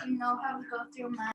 You know how we go through math.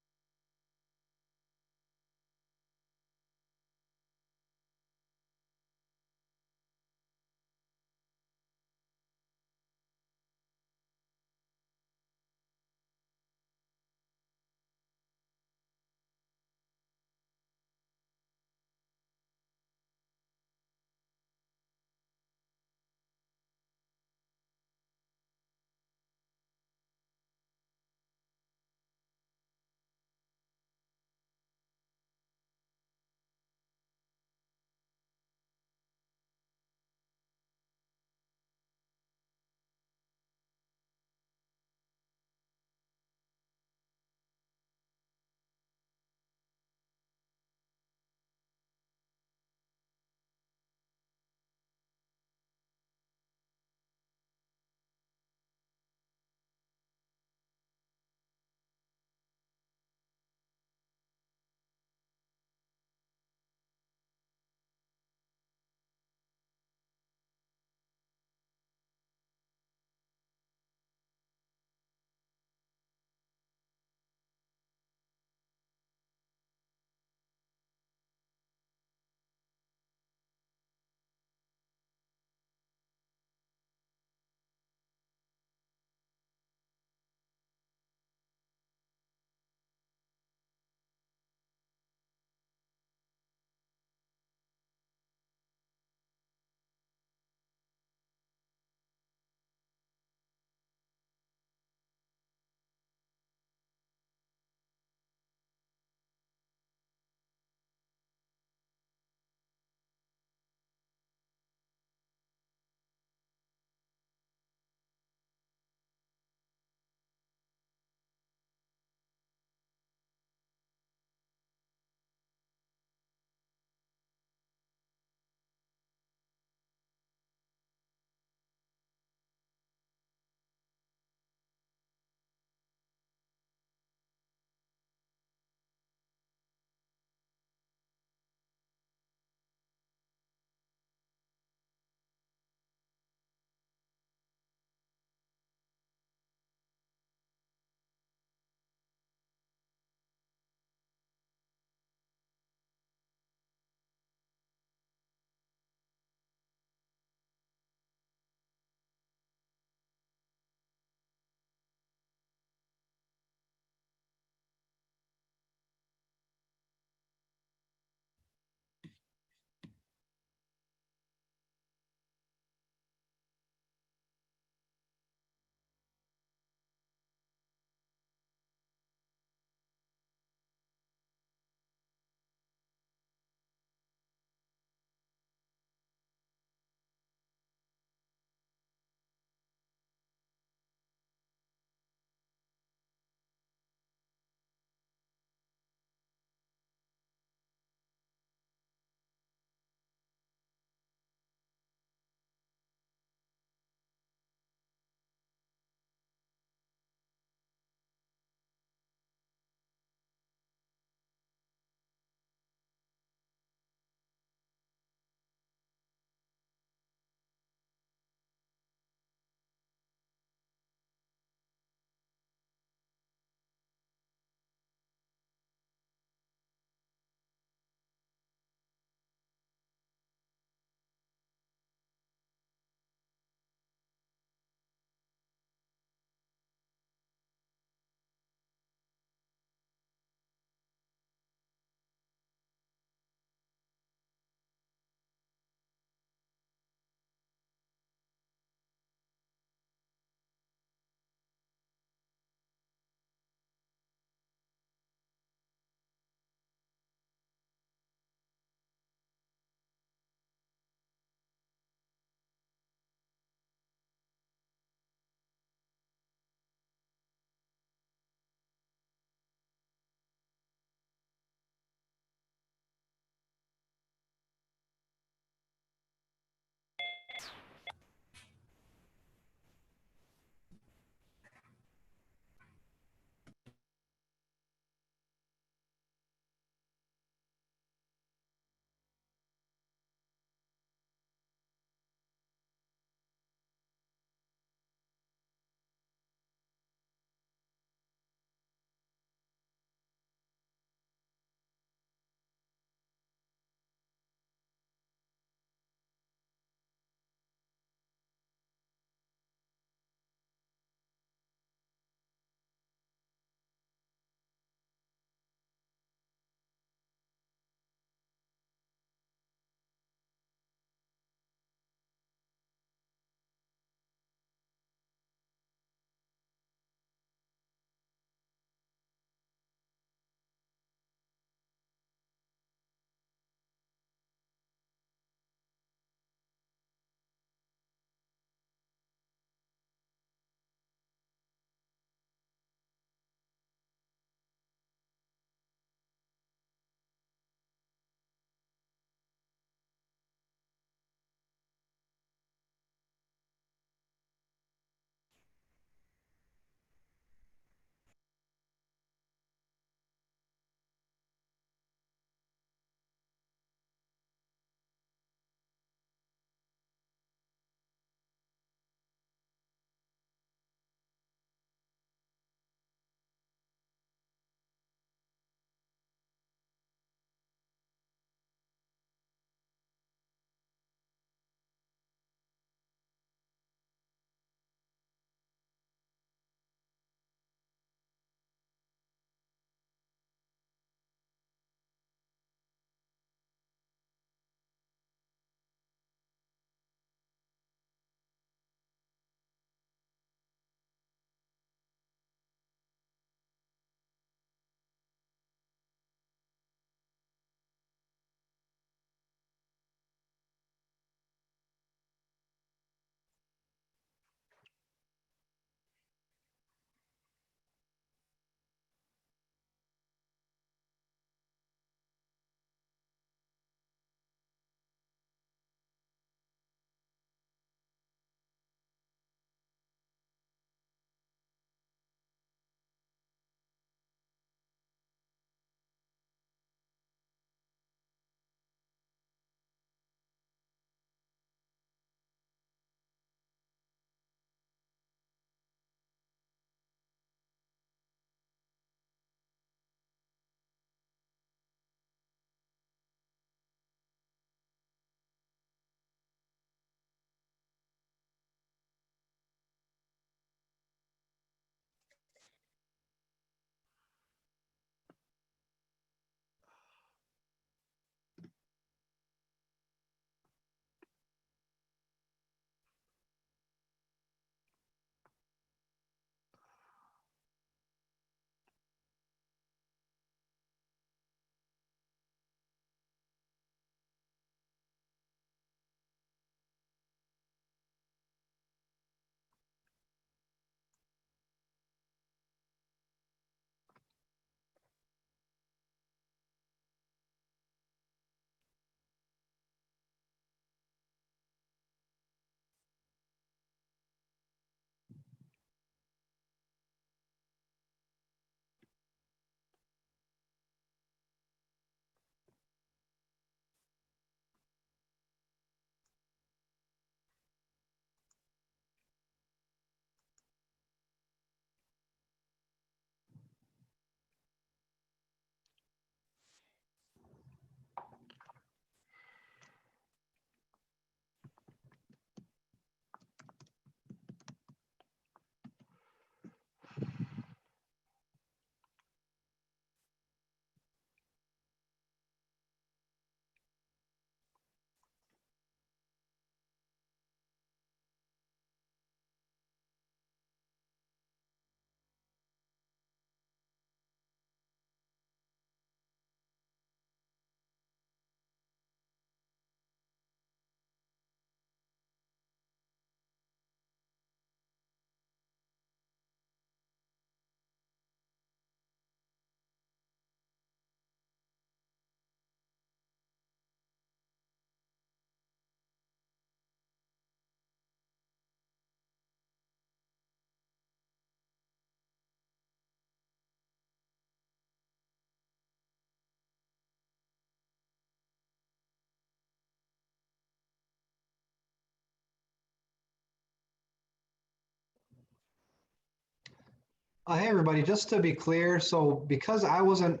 Hey everybody, just to be clear, so because I wasn't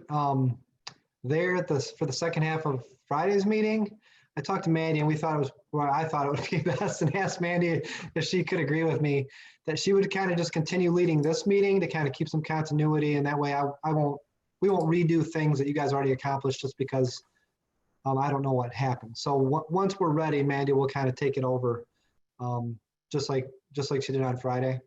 there for the second half of Friday's meeting, I talked to Mandy and we thought it was, well, I thought it would be best and asked Mandy if she could agree with me that she would kind of just continue leading this meeting to kind of keep some continuity, and that way we won't redo things that you guys already accomplished just because I don't know what happened. So once we're ready, Mandy will kind of take it over, um, just like she did on Friday.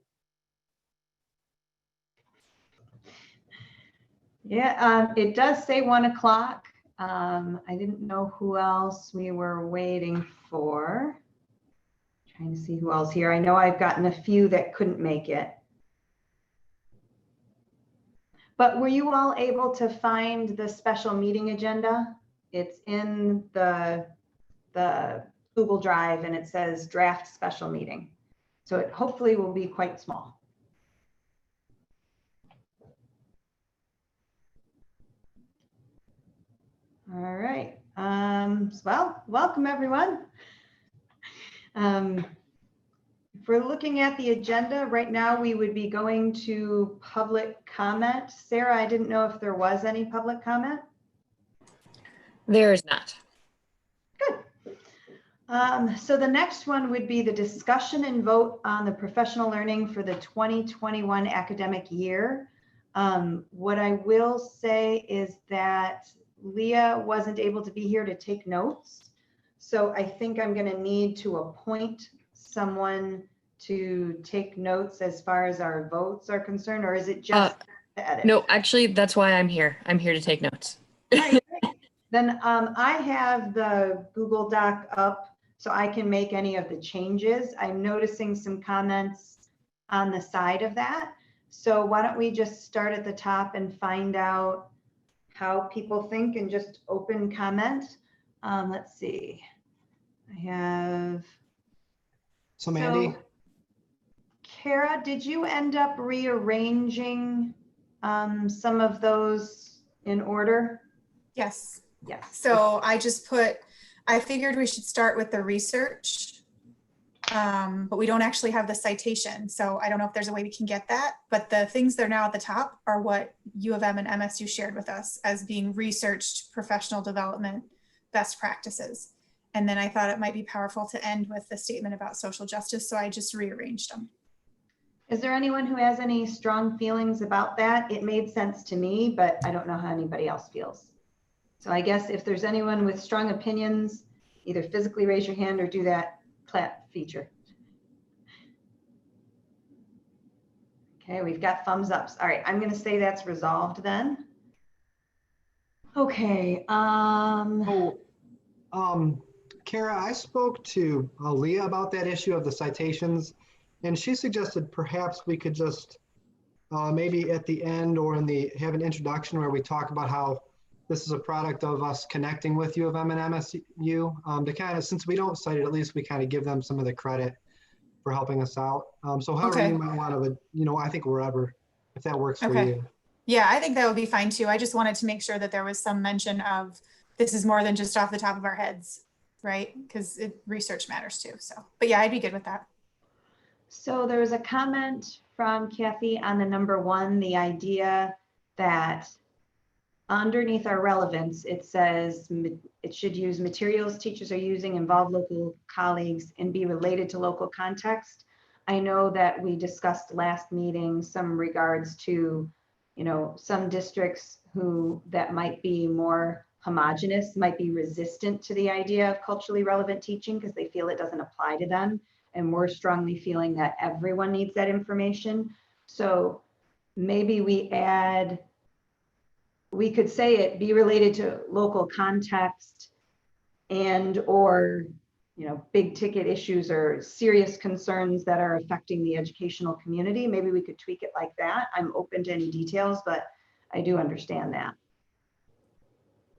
Yeah, it does say 1 o'clock. I didn't know who else we were waiting for. Trying to see who else here. I know I've gotten a few that couldn't make it. But were you all able to find the special meeting agenda? It's in the Google Drive and it says draft special meeting. So it hopefully will be quite small. All right. Well, welcome everyone. If we're looking at the agenda right now, we would be going to public comment. Sarah, I didn't know if there was any public comment. There is not. Good. So the next one would be the discussion and vote on the professional learning for the 2021 academic year. What I will say is that Leah wasn't able to be here to take notes. So I think I'm going to need to appoint someone to take notes as far as our votes are concerned, or is it just to edit? No, actually, that's why I'm here. I'm here to take notes. All right, great. Then I have the Google Doc up so I can make any of the changes. I'm noticing some comments on the side of that. So why don't we just start at the top and find out how people think and just open comment. Let's see. I have. So Mandy. Kara, did you end up rearranging some of those in order? Yes. Yes. So I figured we should start with the research, but we don't actually have the citation. So I don't know if there's a way we can get that, but the things that are now at the top are what U of M and MSU shared with us as being researched professional development best practices. And then I thought it might be powerful to end with the statement about social justice. So I just rearranged them. Is there anyone who has any strong feelings about that? It made sense to me, but I don't know how anybody else feels. So I guess if there's anyone with strong opinions, either physically raise your hand or do that clap feature. Okay, we've got thumbs ups. All right, I'm going to say that's resolved then. Okay. Kara, I spoke to Leah about that issue of the citations, and she suggested perhaps we could just maybe at the end or have an introduction where we talk about how this is a product of us connecting with U of M and MSU to kind of, since we don't cite it, at least we kind of give them some of the credit for helping us out. So however you might want to, I think wherever, if that works for you. Yeah, I think that would be fine too. I just wanted to make sure that there was some mention of this is more than just off the top of our heads, right? Because research matters too. So, but yeah, I'd be good with that. So there was a comment from Kathy on the number 1, the idea that underneath our relevance, it says it should use materials teachers are using, involve local colleagues, and be related to local context. I know that we discussed last meeting some regards to, some districts that might be more homogenous, might be resistant to the idea of culturally relevant teaching because they feel it doesn't apply to them. And we're strongly feeling that everyone needs that information. So maybe we could say it be related to local context and or big ticket issues or serious concerns that are affecting the educational community. Maybe we could tweak it like that. I'm open to any details, but I do understand that.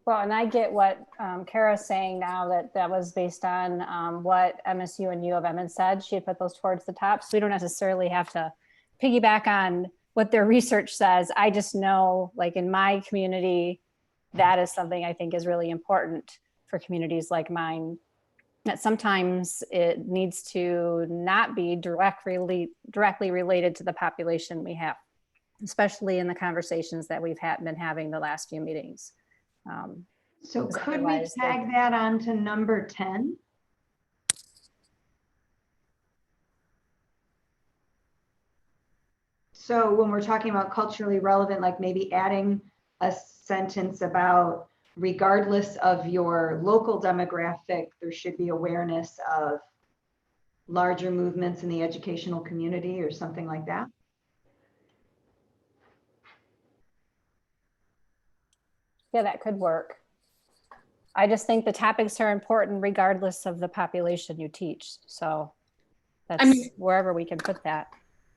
Well, and I get what Kara's saying now, that was based on what MSU and U of M had said. She had put those towards the top. So we don't necessarily have to piggyback on what their research says. I just know, like in my community, that is something I think is really important for communities like mine, that sometimes it needs to not be directly related to the population we have. especially in the conversations that we've been having the last few meetings. So Because could we otherwise they- tag that on to number 10? So when we're talking about culturally relevant, like maybe adding a sentence about regardless of your local demographic, there should be awareness of larger movements in the educational community or something like that. Yeah, that could work. I just think the topics are important regardless of the population you teach. So that's wherever we can put that.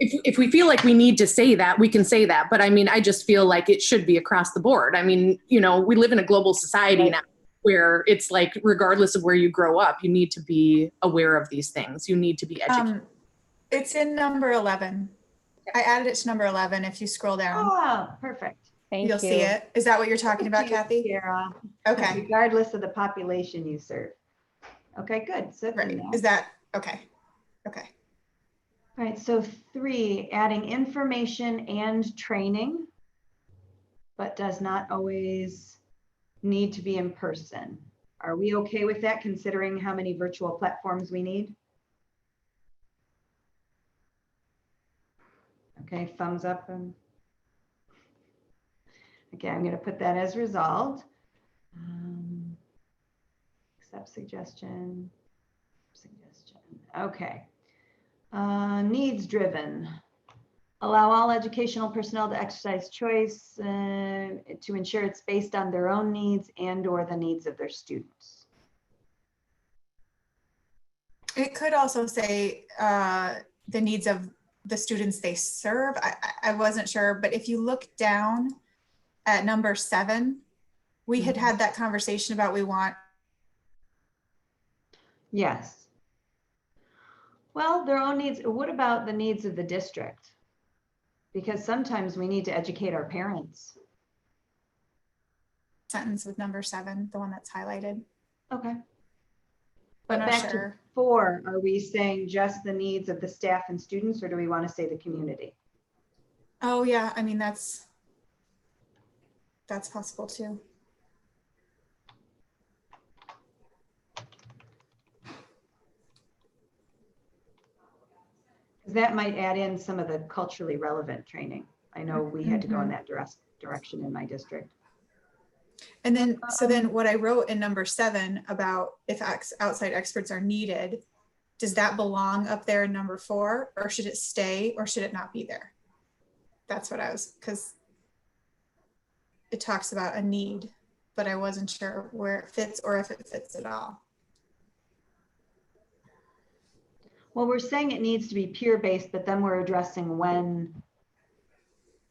If we feel like we need to say that, we can say that. But I mean, I just feel like it should be across the board. I mean, you know, we live in a global society now where it's like, regardless of where you grow up, you need to be aware of these things. You need to be educated. It's in number 11. I added it to number 11. If you scroll down, Oh, perfect. you'll see it. Is that what you're talking about, Kathy? Sarah. Okay. Regardless of the population you serve. Okay, good. So Right. Is that okay? Okay. All right, so 3, adding information and training, but does not always need to be in person. Are we okay with that, considering how many virtual platforms we need? Okay, thumbs up. And okay, I'm going to put that as resolved. Accept suggestion. Okay. Needs driven. Allow all educational personnel to exercise choice to ensure it's based on their own needs and or the needs of their students. It could also say the needs of the students they serve. I wasn't sure, but if you look down at number 7, we had had that conversation about we want. Yes. Well, their own needs. What about the needs of the district? Because sometimes we need to educate our parents. Sentence with number 7, the one that's highlighted. Okay. But not back sure. to 4, are we saying just the needs of the staff and students, or do we want to say the community? Oh yeah, I mean, that's possible too. That might add in some of the culturally relevant training. I know we had to go in that direction in my district. And then, so then what I wrote in number 7 about if outside experts are needed, does that belong up there in number 4, or should it stay, or should it not be there? That's what I was, because it talks about a need, but I wasn't sure where it fits or if it fits at all. Well, we're saying it needs to be peer-based, but then we're addressing when.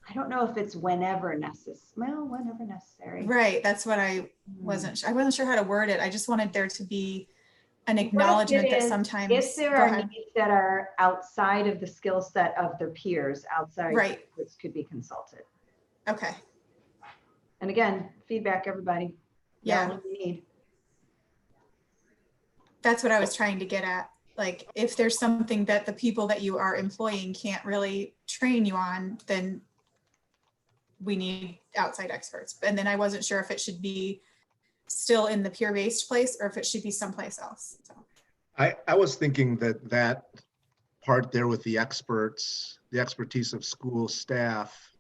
I don't know if it's whenever necessary. Well, whenever necessary. Right, that's what I wasn't sure how to word it. I just wanted there to be an acknowledgement that sometimes. If there are needs that are outside of the skill set of their peers, outside experts could be consulted. Okay. And again, feedback, everybody. Yeah. What you need. That's what I was trying to get at. Like, if there's something that the people that you are employing can't really train you on, then we need outside experts. And then I wasn't sure if it should be still in the peer-based place or if it should be someplace else. So. I was thinking that part there with the experts, the expertise of school staff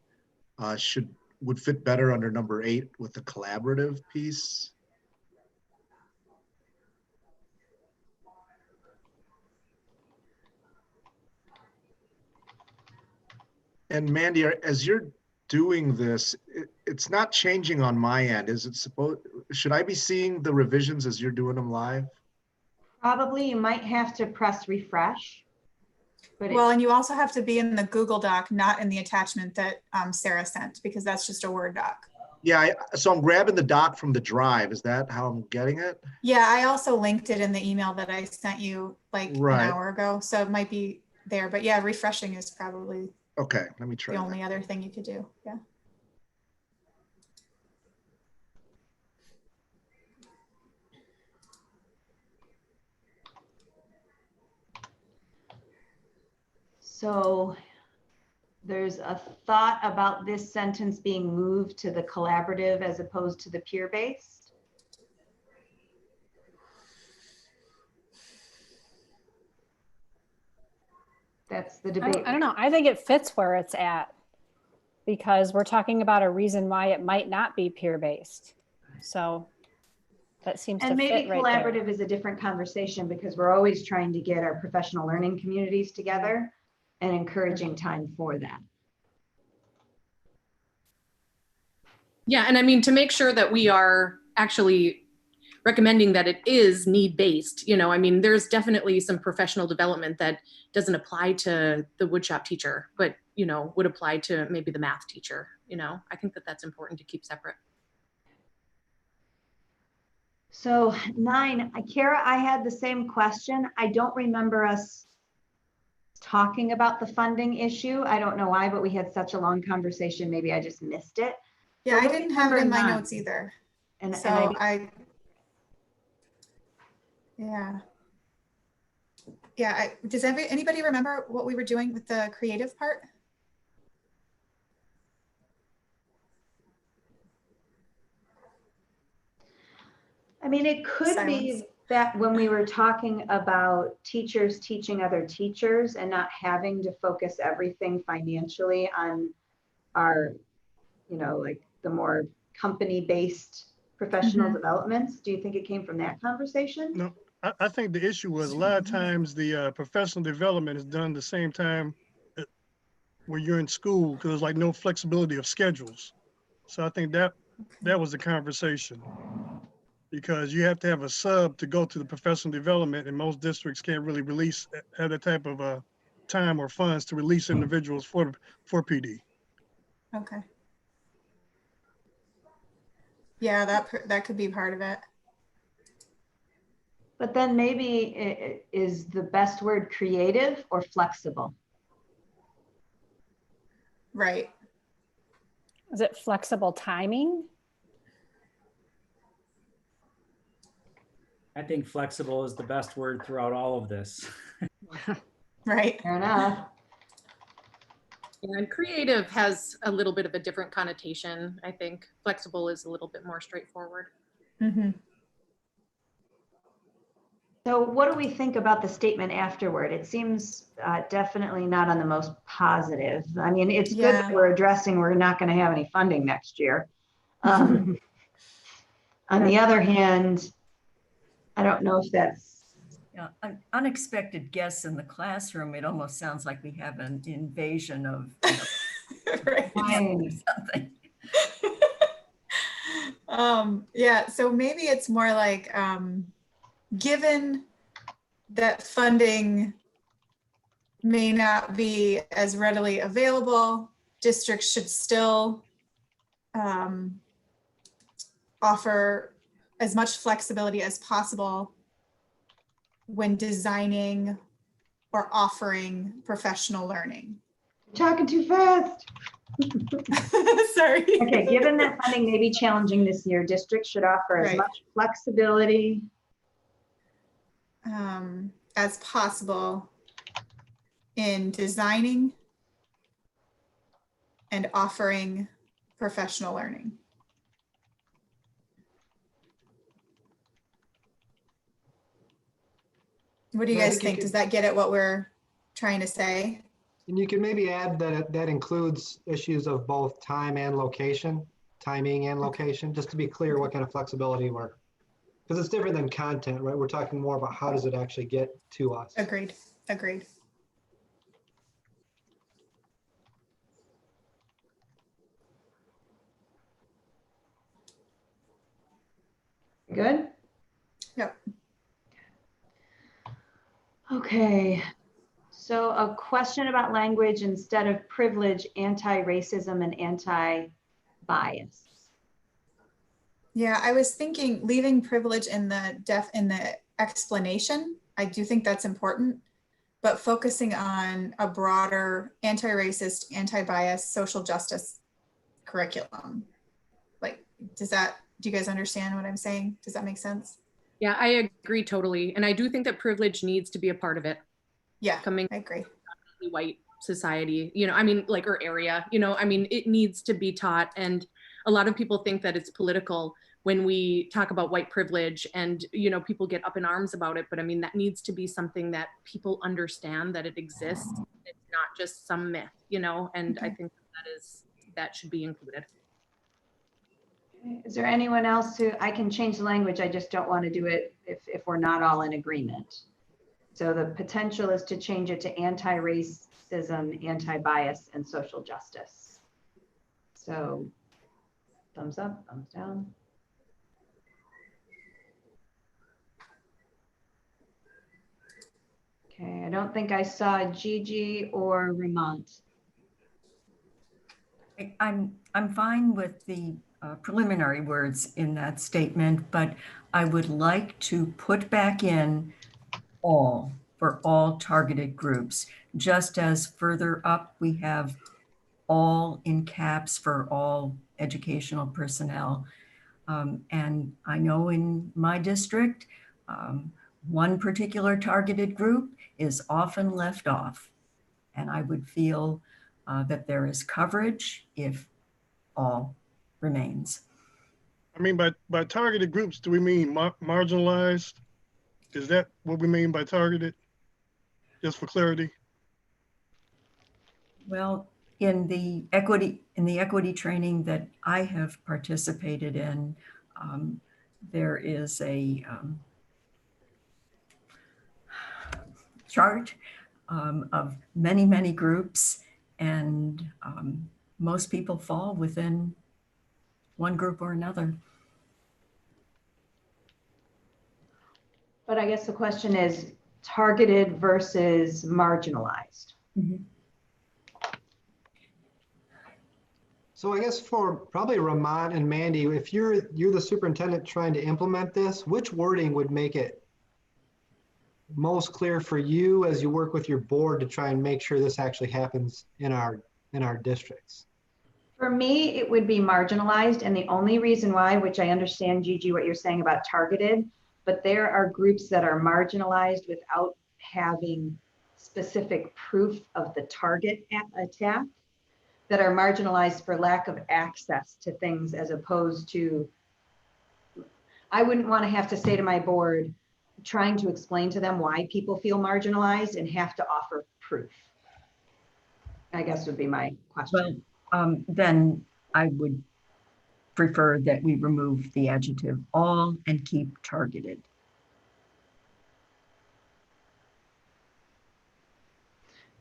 would fit better under number 8 with the collaborative piece. And Mandy, as you're doing this, it's not changing on my end. Is it should I be seeing the revisions as you're doing them live? Probably you might have to press refresh. But well, and you also have to be in the Google Doc, not in the attachment that Sarah sent, because that's just a Word doc. Yeah, so I'm grabbing the doc from the drive. Is that how I'm getting it? Yeah, I also linked it in the email that I sent you like an hour ago. So it might be there, but yeah, refreshing is probably okay. Let me try the only other thing you could do. Yeah. So there's a thought about this sentence being moved to the collaborative as opposed to the peer-based. That's the debate. I don't know. I think it fits where it's at because we're talking about a reason why it might not be peer-based. So that seems And to maybe fit right there. collaborative is a different conversation because we're always trying to get our professional learning communities together and encouraging time for that. Yeah, and I mean, to make sure that we are actually recommending that it is need-based, you know, I mean, there's definitely some professional development that doesn't apply to the woodshop teacher, but, you know, would apply to maybe the math teacher, you know, I think that that's important to keep separate. So 9, Kara, I had the same question. I don't remember us talking about the funding issue. I don't know why, but we had such a long conversation. Maybe I just missed it. Yeah, So I what didn't is have it in number my 9? notes either. And, So does anybody remember what we were doing with the creative part? I mean, it could be that when we were talking about teachers teaching other teachers and not having to focus everything financially on our, you know, like the more company-based professional developments. Do you think it came from that conversation? No, I think the issue was a lot of times the professional development is done the same time when you're in school because there's like no flexibility of schedules. So I think that was the conversation because you have to have a sub to go to the professional development and most districts can't really have that type of time or funds to release individuals for PD. Okay. Yeah, that could be part of it. But then maybe is the best word creative or flexible? Right. Is it flexible timing? I think flexible is the best word throughout all of this. Right. Fair enough. And creative has a little bit of a different connotation. I think flexible is a little bit more straightforward. Mm-hmm. So what do we think about the statement afterward? It seems definitely not on the most positive. I mean, it's good that we're addressing we're not going to have any funding next year. On the other hand, I don't know if that's an unexpected guest in the classroom. It almost sounds like we have an invasion of right. something. Yeah, so maybe it's more like given that funding may not be as readily available, districts should still offer as much flexibility as possible when designing or offering professional learning. You're talking too fast. Sorry. Okay, given that funding may be challenging this year, districts should offer as much flexibility as possible in designing and offering professional learning. What do you guys think? Does that get at what we're trying to say? And you can maybe add that that includes issues of both time and location, timing and location, just to be clear what kind of flexibility we're, because it's different than content, right? We're talking more about how does it actually get to us. Agreed. Agreed. Good? Yep. Okay. So a question about language instead of privilege, anti-racism and anti-bias. Yeah, I was thinking leaving privilege in the explanation. I do think that's important, but focusing on a broader anti-racist, anti-bias, social justice curriculum. Like, do you guys understand what I'm saying? Does that make sense? Yeah, I agree totally. And I do think that privilege needs to be a part of it. Yeah, Coming I agree. white society, you know, I mean, like, or area, you know, I mean, it needs to be taught. And a lot of people think that it's political when we talk about white privilege and, you know, people get up in arms about it. But I mean, that needs to be something that people understand that it exists. It's not just some myth, you know, and I think that should be included. Is there anyone else who, I can change the language, I just don't want to do it if we're not all in agreement. So the potential is to change it to anti-racism, anti-bias, and social justice. So thumbs up, thumbs down. Okay, I don't think I saw Gigi or Ramont. I'm fine with the preliminary words in that statement, but I would like to put back in all for all targeted groups, just as further up we have all in caps for all educational personnel. And I know in my district, one particular targeted group is often left off. And I would feel that there is coverage if all remains. I mean, by targeted groups, do we mean marginalized? Is that what we mean by targeted? Just for clarity. Well, in the equity training that I have participated in, there is a chart of many groups, and most people fall within one group or another. But I guess the question is targeted versus marginalized. Mm-hmm. So I guess for probably Ramon and Mandy, if you're the superintendent trying to implement this, which wording would make it most clear for you as you work with your board to try and make sure this actually happens in our districts? For me, it would be marginalized. And the only reason why, which I understand, Gigi, what you're saying about targeted, but there are groups that are marginalized without having specific proof of the target attack, that are marginalized for lack of access to things, as opposed to, I wouldn't want to have to say to my board, trying to explain to them why people feel marginalized and have to offer proof, I guess would be my question. Well, then I would prefer that we remove the adjective all and keep targeted.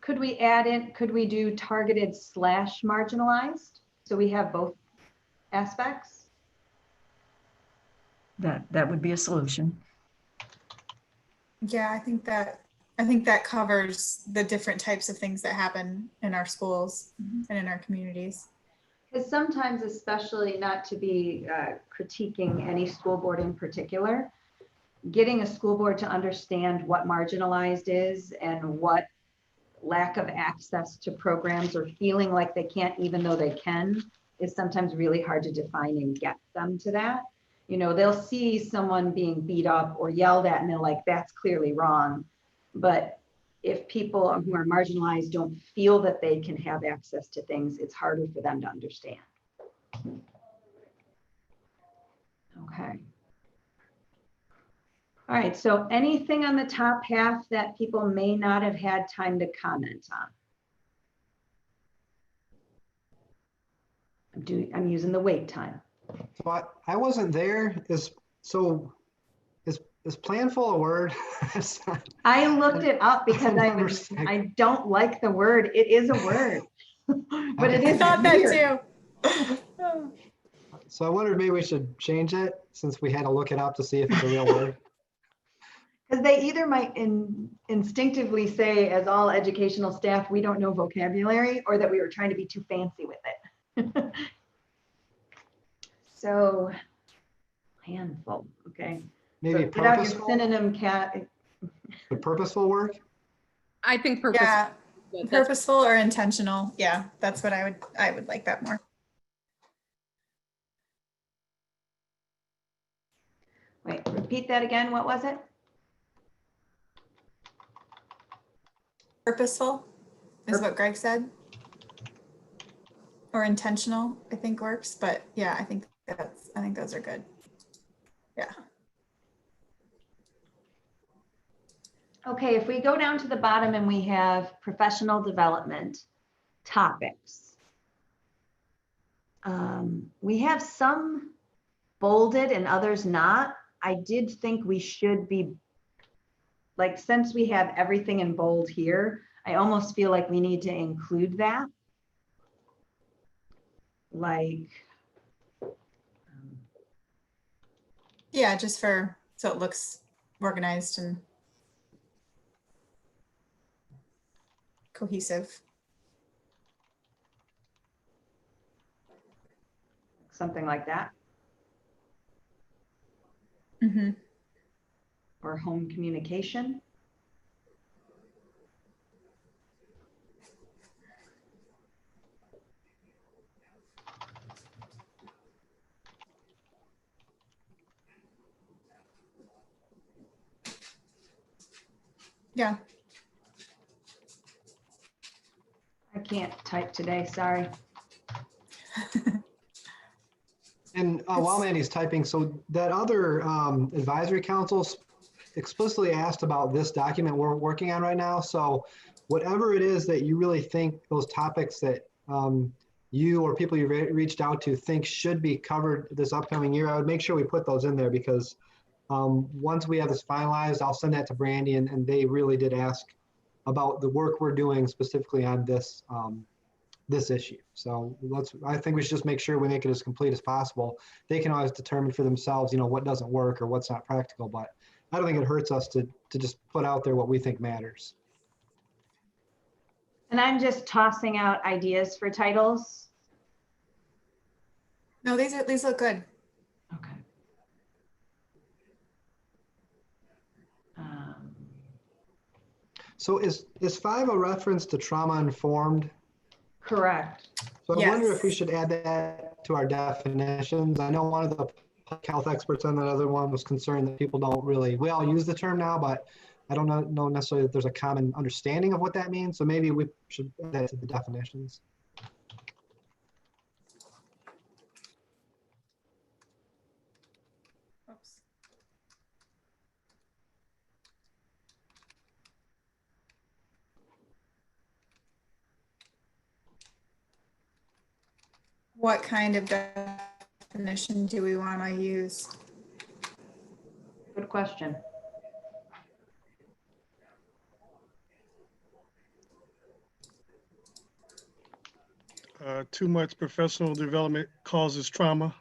Could we add in, could we do targeted / marginalized? So we have both aspects? That would be a solution. Yeah, I think that covers the different types of things that happen in our schools and in our communities. Because sometimes, especially, not to be critiquing any school board in particular, getting a school board to understand what marginalized is and what lack of access to programs or feeling like they can't even though they can is sometimes really hard to define and get them to that. You know, they'll see someone being beat up or yelled at and they're like, that's clearly wrong. But if people who are marginalized don't feel that they can have access to things, it's harder for them to understand. Okay. All right, so anything on the top half that people may not have had time to comment on? I'm using the wait time. So I wasn't there. Is planful a word? I looked it up because I don't like the word. It is a word, but it is. I thought that too. So I wondered maybe we should change it since we had to look it up to see if it's a real word. Because they either might instinctively say, as all educational staff, we don't know vocabulary, or that we were trying to be too fancy with it. So, handful, okay. Maybe so purposeful. Get out your synonym cat. The purposeful work? I think purposeful. Yeah, purposeful or intentional. Yeah, that's what I would like that more. Wait, repeat that again. What was it? Purposeful is what Greg said. Or intentional, I think works, but yeah, I think those are good. Yeah. Okay, if we go down to the bottom and we have professional development topics. We have some bolded and others not. I did think we should be, like, since we have everything in bold here, I almost feel like we need to include that. Like, Yeah, just so it looks organized and cohesive. something like that, Mm-hmm. or home communication. Yeah. I can't type today, sorry. And while Mandy's typing, so that other advisory council explicitly asked about this document we're working on right now. So whatever it is that you really think, those topics that you or people you reached out to think should be covered this upcoming year, I would make sure we put those in there, because once we have this finalized, I'll send that to Brandy, and they really did ask about the work we're doing specifically on this this issue. So I think we should just make sure we make it as complete as possible. They can always determine for themselves, what doesn't work or what's not practical, but I don't think it hurts us to just put out there what we think matters. And I'm just tossing out ideas for titles. No, these look good. Okay. So is 5 a reference to trauma informed? Correct. So I wonder if we Yes. should add that to our definitions. I know one of the public health experts on that other one was concerned that people don't really, we all use the term now, but I don't know necessarily that there's a common understanding of what that means. So maybe we should add that to the definitions. Oops. What kind of definition do we want to use? Good question. Too much professional development causes trauma.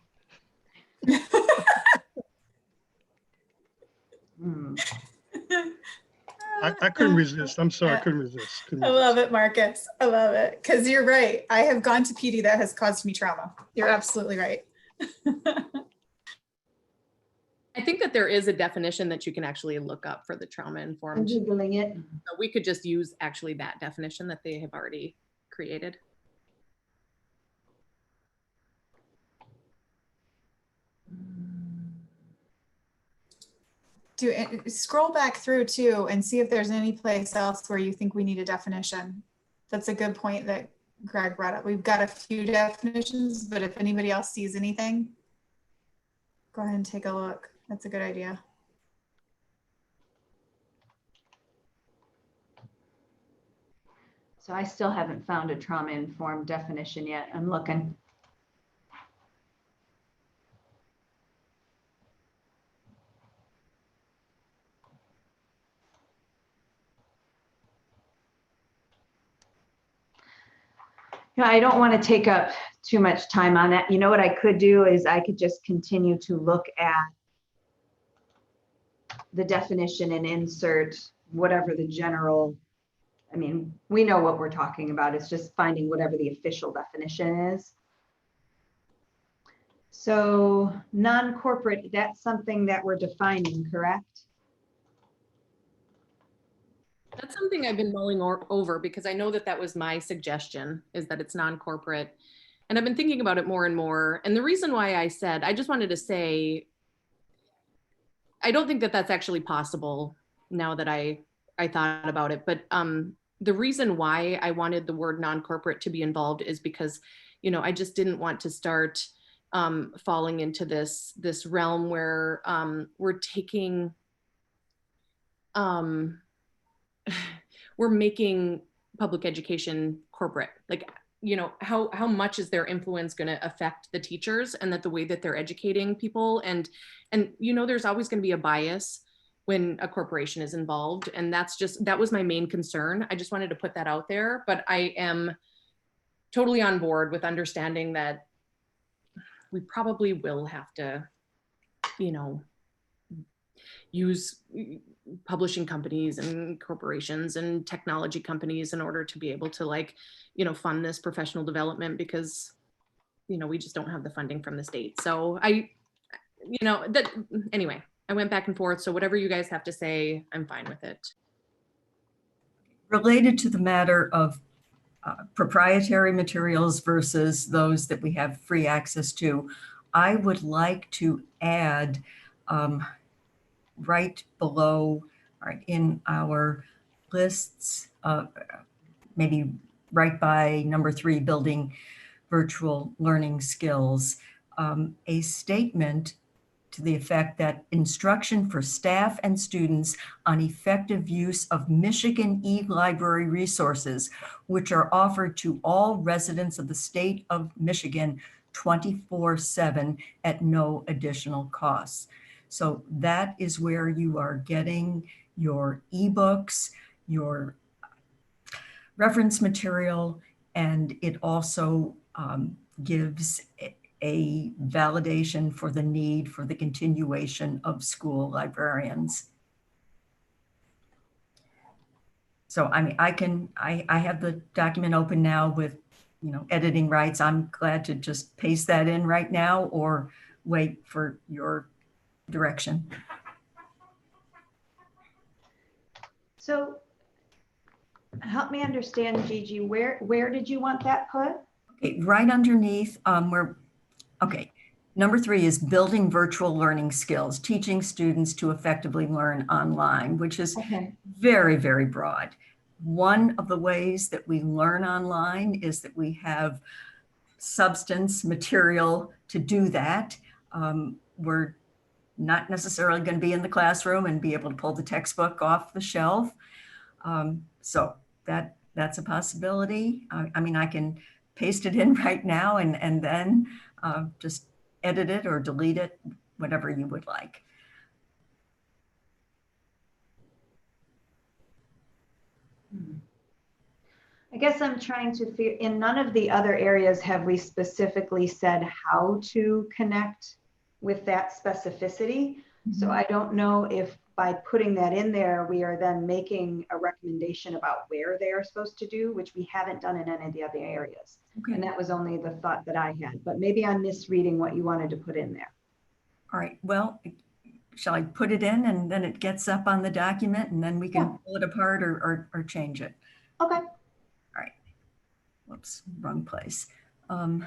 Hmm. I couldn't resist. I'm sorry, I couldn't resist. I love it, Marcus. I love it. Because you're right. I have gone to PD that has caused me trauma. You're absolutely right. I think that there is a definition that you can actually look up for the trauma I'm informed. Googling it. So we could just use actually that definition that they have already created. Scroll back through too and see if there's any place else where you think we need a definition. That's a good point that Greg brought up. We've got a few definitions, but if anybody else sees anything, go ahead and take a look. That's a good idea. So I still haven't found a trauma-informed definition yet. I'm looking. I don't want to take up too much time on that. You know what I could do is I could just continue to look at the definition and insert whatever the general, I mean, we know what we're talking about. It's just finding whatever the official definition is. So non-corporate, that's something that we're defining, correct? That's something I've been mulling over, because I know that that was my suggestion, is that it's non-corporate. And I've been thinking about it more and more. And the reason why I said, I just wanted to say, I don't think that that's actually possible now that I thought about it. But the reason why I wanted the word non-corporate to be involved is because, you know, I just didn't want to start falling into this realm where we're taking, we're making public education corporate. Like, you know, how much is their influence going to affect the teachers, and that the way that they're educating people, and you know, there's always going to be a bias when a corporation is involved, and that was my main concern. I just wanted to put that out there, but I am totally on board with understanding that we probably will have to, you know, use publishing companies and corporations and technology companies in order to be able to, like, you know, fund this professional development, because, you know, we just don't have the funding from the state. So you know, that anyway, I went back and forth. So whatever you guys have to say, I'm fine with it. Related to the matter of proprietary materials versus those that we have free access to, I would like to add right below, right in our lists, maybe right by number 3, building virtual learning skills, a statement to the effect that instruction for staff and students on effective use of Michigan e-library resources, which are offered to all residents of the state of Michigan 24/7 at no additional cost. So that is where you are getting your ebooks, your reference material, and it also gives a validation for the need for the continuation of school librarians. So I mean, I have the document open now with, you know, editing rights. I'm glad to just paste that in right now or wait for your direction. So help me understand, Gigi, where did you want that put? Okay, right underneath okay. Number 3 is building virtual learning skills, teaching students to effectively learn online, which is very, very broad. One of the ways that we learn online is that we have substance material to do that. We're not necessarily going to be in the classroom and be able to pull the textbook off the shelf. So that's a possibility. I mean, I can paste it in right now and then just edit it or delete it, whatever you would like. I guess I'm trying to figure, in none of the other areas have we specifically said how to connect with that specificity. So I don't know if by putting that in there, we are then making a recommendation about where they are supposed to do, which we haven't done in any of the other areas. Okay. And that was only the thought that I had, but maybe I'm misreading what you wanted to put in there. All right, well, shall I put it in and then it gets up on the document and then we can pull it apart or change it? Okay. All right. Whoops, wrong place. Okay.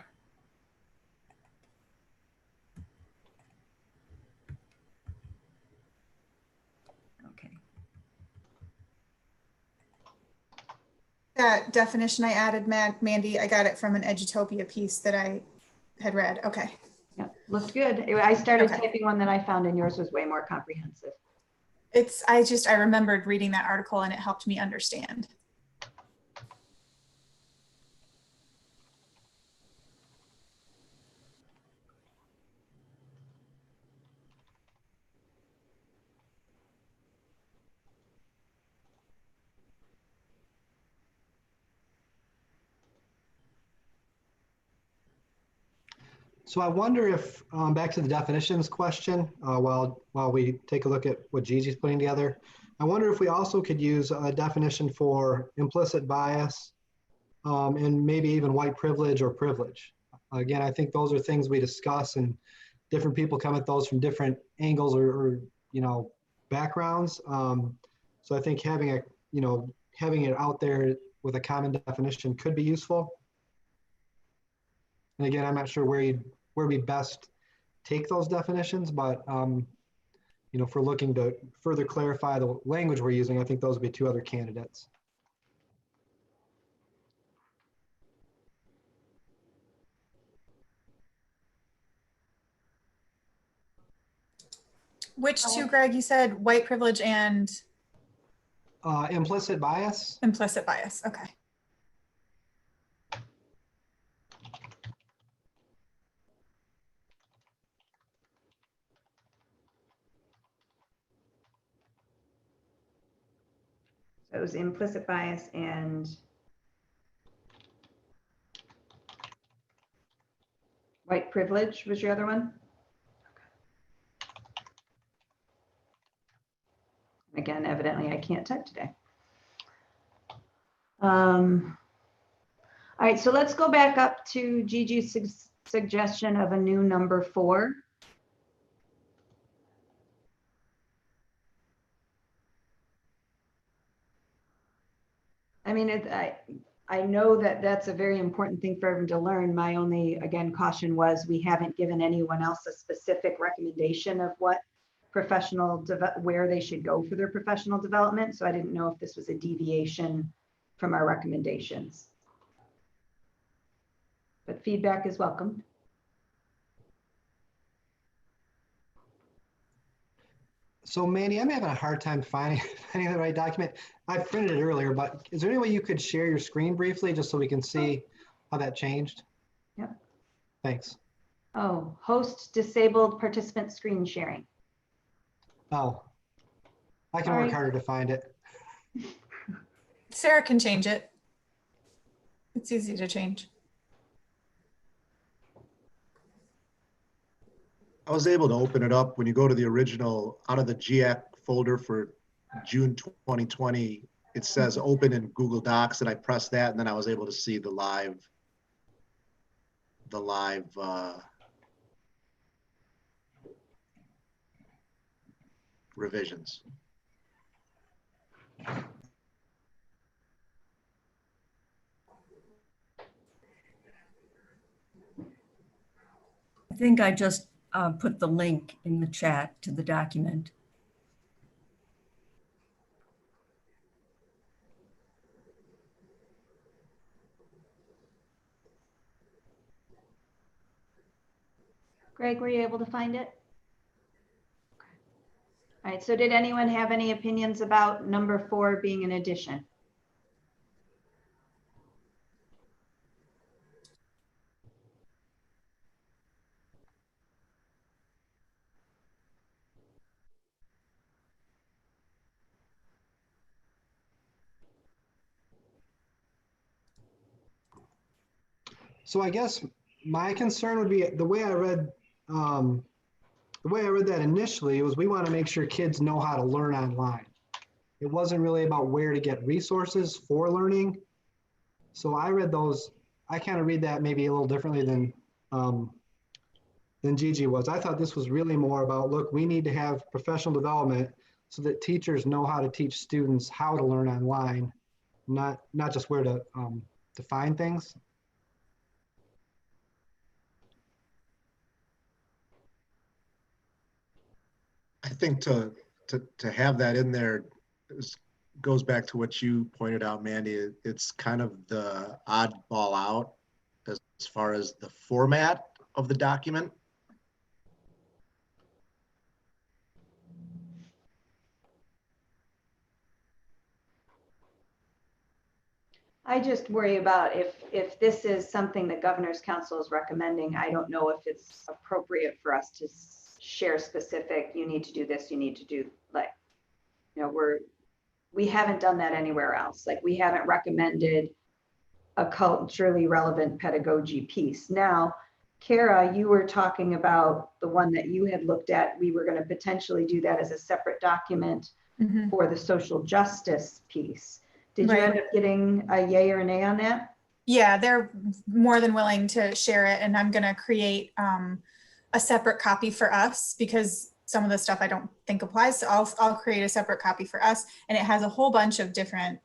That definition I added, Mandy, I got it from an Edutopia piece that I had read. Okay. Yeah, looks good. I started typing one that I found and yours was way more comprehensive. I remembered reading that article and it helped me understand. So I wonder if, back to the definitions question, while we take a look at what Gigi's putting together, I wonder if we also could use a definition for implicit bias and maybe even white privilege or privilege. Again, I think those are things we discuss and different people come at those from different angles or you know, backgrounds. So I think having it out there with a common definition could be useful. And again, I'm not sure where we best take those definitions, but you know, if we're looking to further clarify the language we're using, I think those would be 2 other candidates. Which two, Greg? You said white privilege and Implicit bias. implicit bias. Okay. So it was implicit bias and white privilege was your other one? Again, evidently I can't type today. All right, so let's go back up to Gigi's suggestion of a new number 4. I mean, I know that that's a very important thing for everyone to learn. My only, again, caution was we haven't given anyone else a specific recommendation of what where they should go for their professional development. So I didn't know if this was a deviation from our recommendations. But feedback is welcome. So Mandy, I'm having a hard time finding the right document. I printed it earlier, but is there any way you could share your screen briefly just so we can see how that changed? Yep. Thanks. Oh, host disabled participant screen sharing. Oh, I can All work right. harder to find it. Sarah can change it. It's easy to change. I was able to open it up when you go to the original out of the GEAC folder for June 2020. It says open in Google Docs, and I pressed that, and then I was able to see the live revisions. I think I just put the link in the chat to the document. Greg, were you able to find it? All right, so did anyone have any opinions about number 4 being an addition? So I guess my concern would be the way I read that initially was we want to make sure kids know how to learn online. It wasn't really about where to get resources for learning. So I read those, I kind of read that maybe a little differently than Gigi was. I thought this was really more about, look, we need to have professional development so that teachers know how to teach students how to learn online, not just where to find things. I think to have that in there goes back to what you pointed out, Mandy. It's kind of the oddball out as far as the format of the document. I just worry about if this is something the Governor's Council is recommending, I don't know if it's appropriate for us to share specific, you need to do this, you need to do, like, you know, we haven't done that anywhere else. Like, we haven't recommended a culturally relevant pedagogy piece. Now, Kara, you were talking about the one that you had looked at. We were going to potentially do that as a separate document for the social justice piece. Did you end up getting a yay or a nay on that? Yeah, they're more than willing to share it, and I'm going to create a separate copy for us because some of the stuff I don't think applies. So I'll create a separate copy for us, and it has a whole bunch of different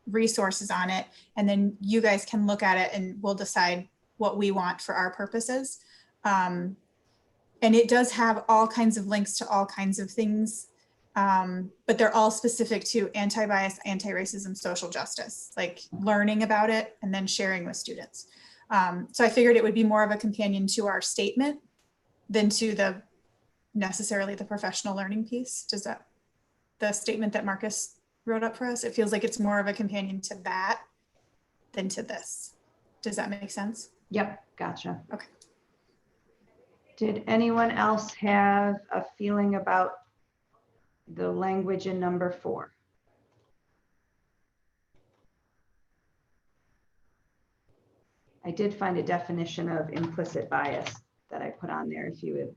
resources on it, and then you guys can look at it and we'll decide what we want for our purposes. And it does have all kinds of links to all kinds of things. But they're all specific to anti-bias, anti-racism, social justice, like learning about it and then sharing with students. So I figured it would be more of a companion to our statement than to the necessarily the professional learning piece. Does that, the statement that Marcus wrote up for us, it feels like it's more of a companion to that than to this. Does that make sense? Yep, gotcha. Okay. Did anyone else have a feeling about the language in number 4? I did find a definition of implicit bias that I put on there if you would.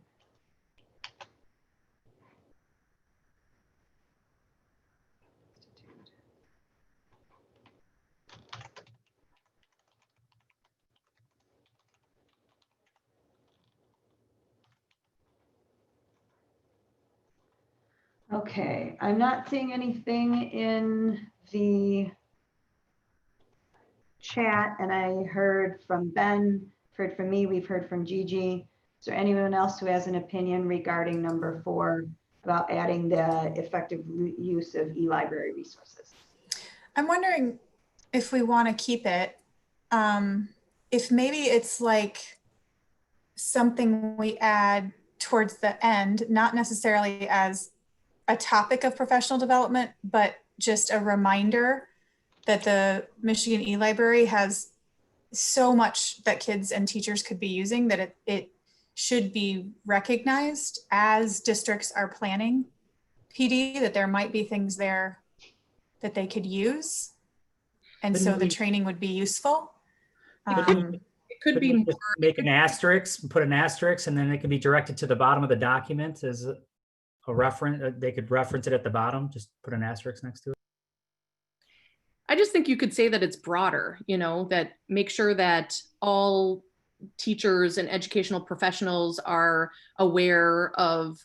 Okay, I'm not seeing anything in the chat, and I heard from Ben, heard from me, we've heard from Gigi. Is there anyone else who has an opinion regarding number 4 about adding the effective use of e-library resources? I'm wondering if we want to keep it, if maybe it's like something we add towards the end, not necessarily as a topic of professional development, but just a reminder that the Michigan e-library has so much that kids and teachers could be using that it should be recognized as districts are planning PD, that there might be things there that they could use. And so the training would be useful. It could be more, make an asterisk, put an asterisk, and then it can be directed to the bottom of the document as a reference. They could reference it at the bottom, just put an asterisk next to it. I just think you could say that it's broader, you know, that make sure that all teachers and educational professionals are aware of,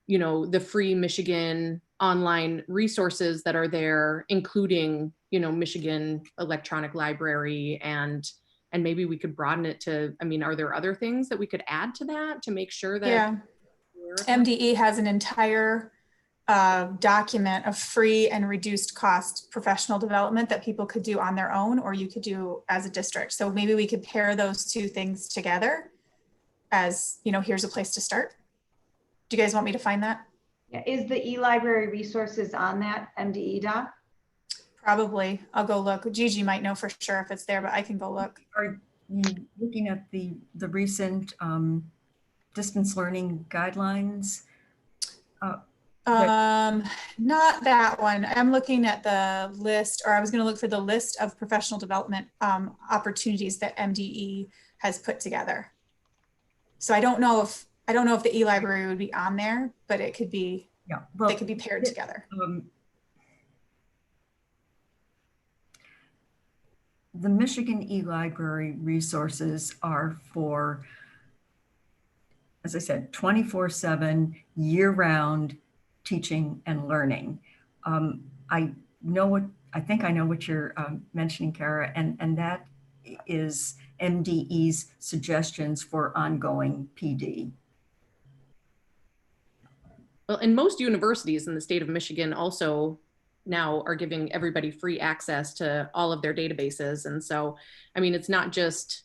you know, the free Michigan online resources that are there, including, you know, Michigan Electronic Library, and maybe we could broaden it to, I mean, are there other things that we could add to that to make sure that? Yeah, MDE has an entire document of free and reduced cost professional development that people could do on their own, or you could do as a district. So maybe we could pair those two things together as, you know, here's a place to start. Do you guys want me to find that? Yeah, is the e-library resources on that MDE doc? Probably. I'll go look. Gigi might know for sure if it's there, but I can go look. Are you looking at the recent distance learning guidelines? Not that one. I'm looking at the list, or I was going to look for the list of professional development opportunities that MDE has put together. So I don't know if the e-library would be on there, but it could be. Yeah, well, they could be paired together. The Michigan e-library resources are for, as I said, 24/7 year-round teaching and learning. I think I know what you're mentioning, Kara, and that is MDE's suggestions for ongoing PD. Well, and most universities in the state of Michigan also now are giving everybody free access to all of their databases. And so, I mean, it's not just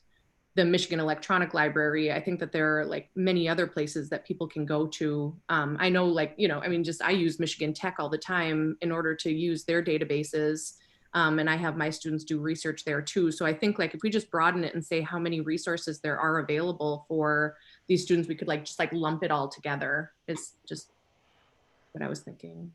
the Michigan Electronic Library. I think that there are like many other places that people can go to. I know, like, you know, I mean, just I use Michigan Tech all the time in order to use their databases. And I have my students do research there too. So I think like if we just broaden it and say how many resources there are available for these students, we could like just like lump it all together. It's just what I was thinking.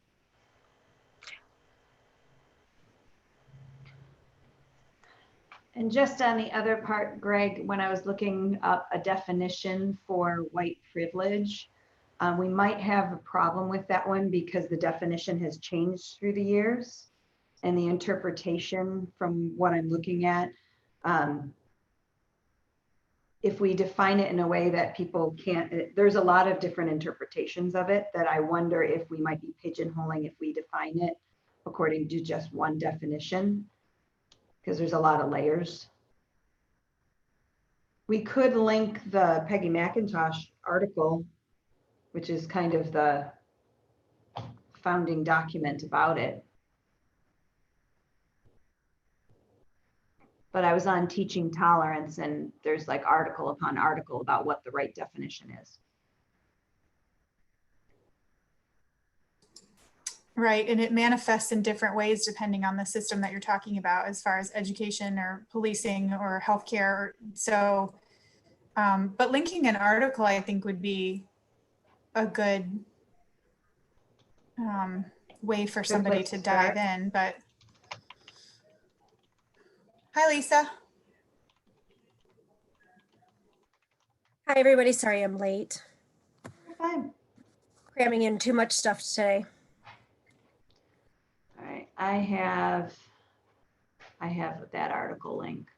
And just on the other part, Greg, when I was looking up a definition for white privilege, we might have a problem with that one because the definition has changed through the years and the interpretation from what I'm looking at. If we define it in a way that people can't, there's a lot of different interpretations of it that I wonder if we might be pigeonholing if we define it according to just one definition, because there's a lot of layers. We could link the Peggy McIntosh article, which is kind of the founding document about it. But I was on teaching tolerance and there's like article upon article about what the right definition is. Right, and it manifests in different ways depending on the system that you're talking about, as far as education or policing or healthcare. So, but linking an article, I think, would be a good way for somebody place to to dive start. in. But hi, Lisa. Hi, everybody. Sorry I'm late. Fine. Cramming in too much stuff today. All right, I have that article link.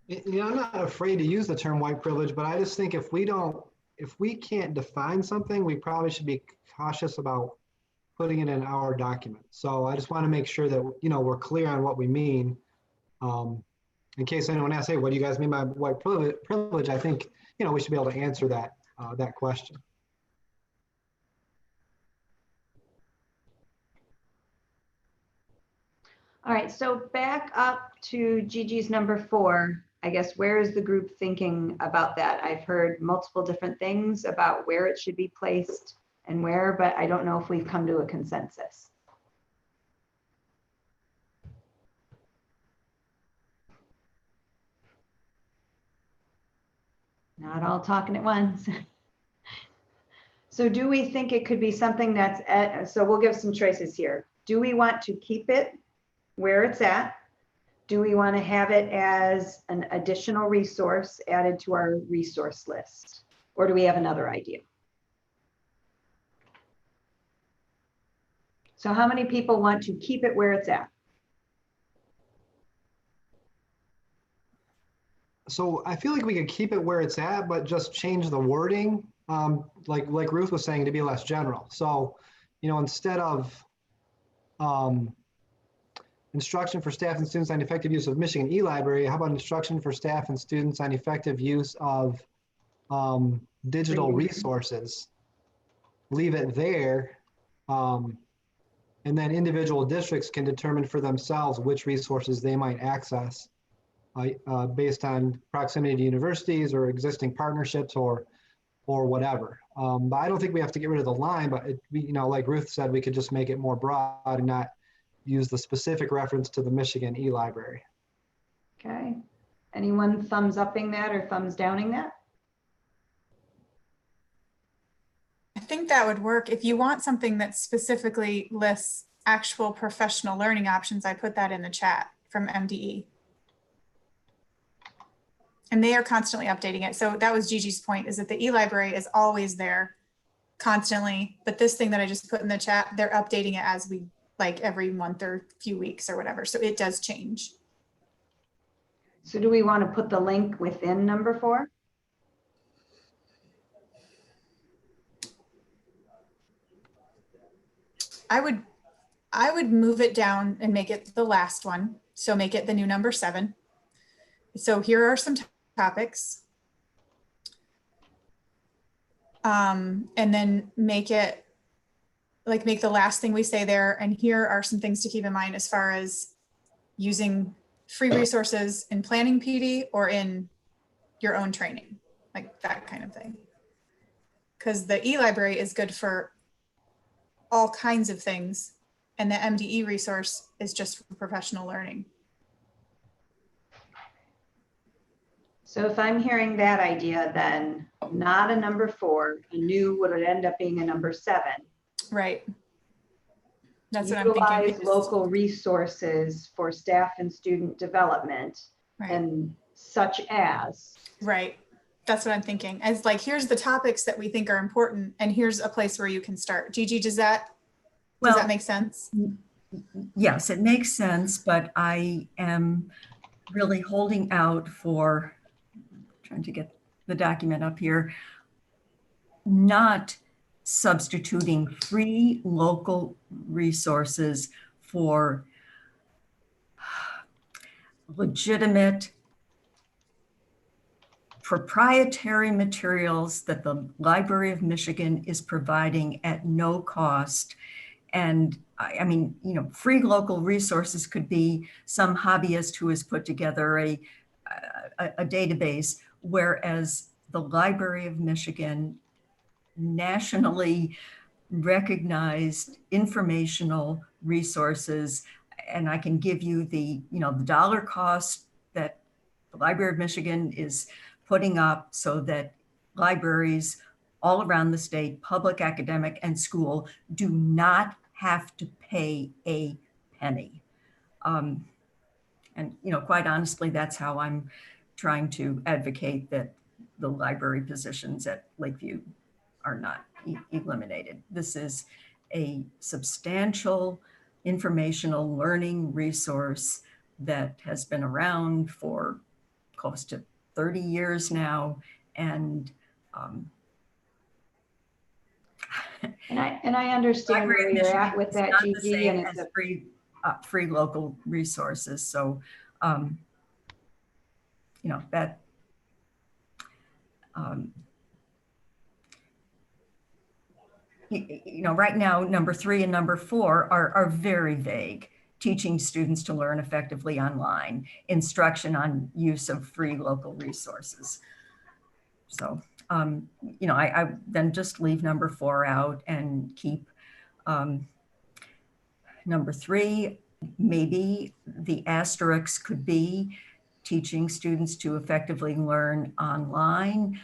You know, I'm not afraid to use the term white privilege, but I just think if we can't define something, we probably should be cautious about putting it in our document. So I just want to make sure that, we're clear on what we mean. In case anyone asks, hey, what do you guys mean by white privilege? I think, we should be able to answer that question. All right, so back up to Gigi's number 4. I guess, where is the group thinking about that? I've heard multiple different things about where it should be placed and where, but I don't know if we've come to a consensus. Not all talking at once. So do we think it could be something that's so we'll give some choices here. Do we want to keep it where it's at? Do we want to have it as an additional resource added to our resource list? Or do we have another idea? So how many people want to keep it where it's at? So I feel like we could keep it where it's at, but just change the wording, like Ruth was saying, to be less general. So, instead of instruction for staff and students on effective use of Michigan e-library, how about instruction for staff and students on effective use of digital resources? Leave it there. And then individual districts can determine for themselves which resources they might access based on proximity to universities or existing partnerships or whatever. But I don't think we have to get rid of the line, but like Ruth said, we could just make it more broad and not use the specific reference to the Michigan e-library. Okay. Anyone thumbs upping that or thumbs downing that? I think that would work. If you want something that specifically lists actual professional learning options, I put that in the chat from MDE. And they are constantly updating it. So that was Gigi's point, is that the e-library is always there constantly. But this thing that I just put in the chat, they're updating it as we, like, every month or few weeks or whatever. So it does change. So do we want to put the link within number 4? I would move it down and make it the last one. So make it the new number 7. So here are some topics. And then make it, like, make the last thing we say there. And here are some things to keep in mind as far as using free resources in planning PD or in your own training, like that kind of thing. Because the e-library is good for all kinds of things. And the MDE resource is just for professional learning. So if I'm hearing that idea, then not a number 4, a new would end up being a number 7. Right. That's what I'm thinking. Utilize local resources for staff and student development, Right. and such as. Right. That's what I'm thinking. As, like, here's the topics that we think are important, and here's a place where you can start. Gigi, does that make sense? Yes, it makes sense, but I am really holding out for, trying to get the document up here, not substituting free local resources for legitimate proprietary materials that the Library of Michigan is providing at no cost. And I mean, free local resources could be some hobbyist who has put together a database, whereas the Library of Michigan nationally recognized informational resources. And I can give you the dollar cost that the Library of Michigan is putting up so that libraries all around the state, public, academic, and school, do not have to pay a penny. And quite honestly, that's how I'm trying to advocate that the library positions at Lakeview are not eliminated. This is a substantial informational learning resource that has been around for close to 30 years now. And I understand where you're at with that, Gigi, and it's free local resources. So, that right now, number 3 and number 4 are very vague. Teaching students to learn effectively online, instruction on use of free local resources. So, I then just leave number 4 out and keep number 3. Maybe the asterisks could be teaching students to effectively learn online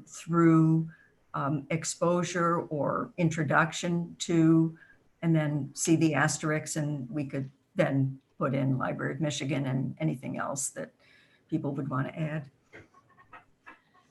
through exposure or introduction to, and then see the asterisks, and we could then put in Library of Michigan and anything else that people would want to add.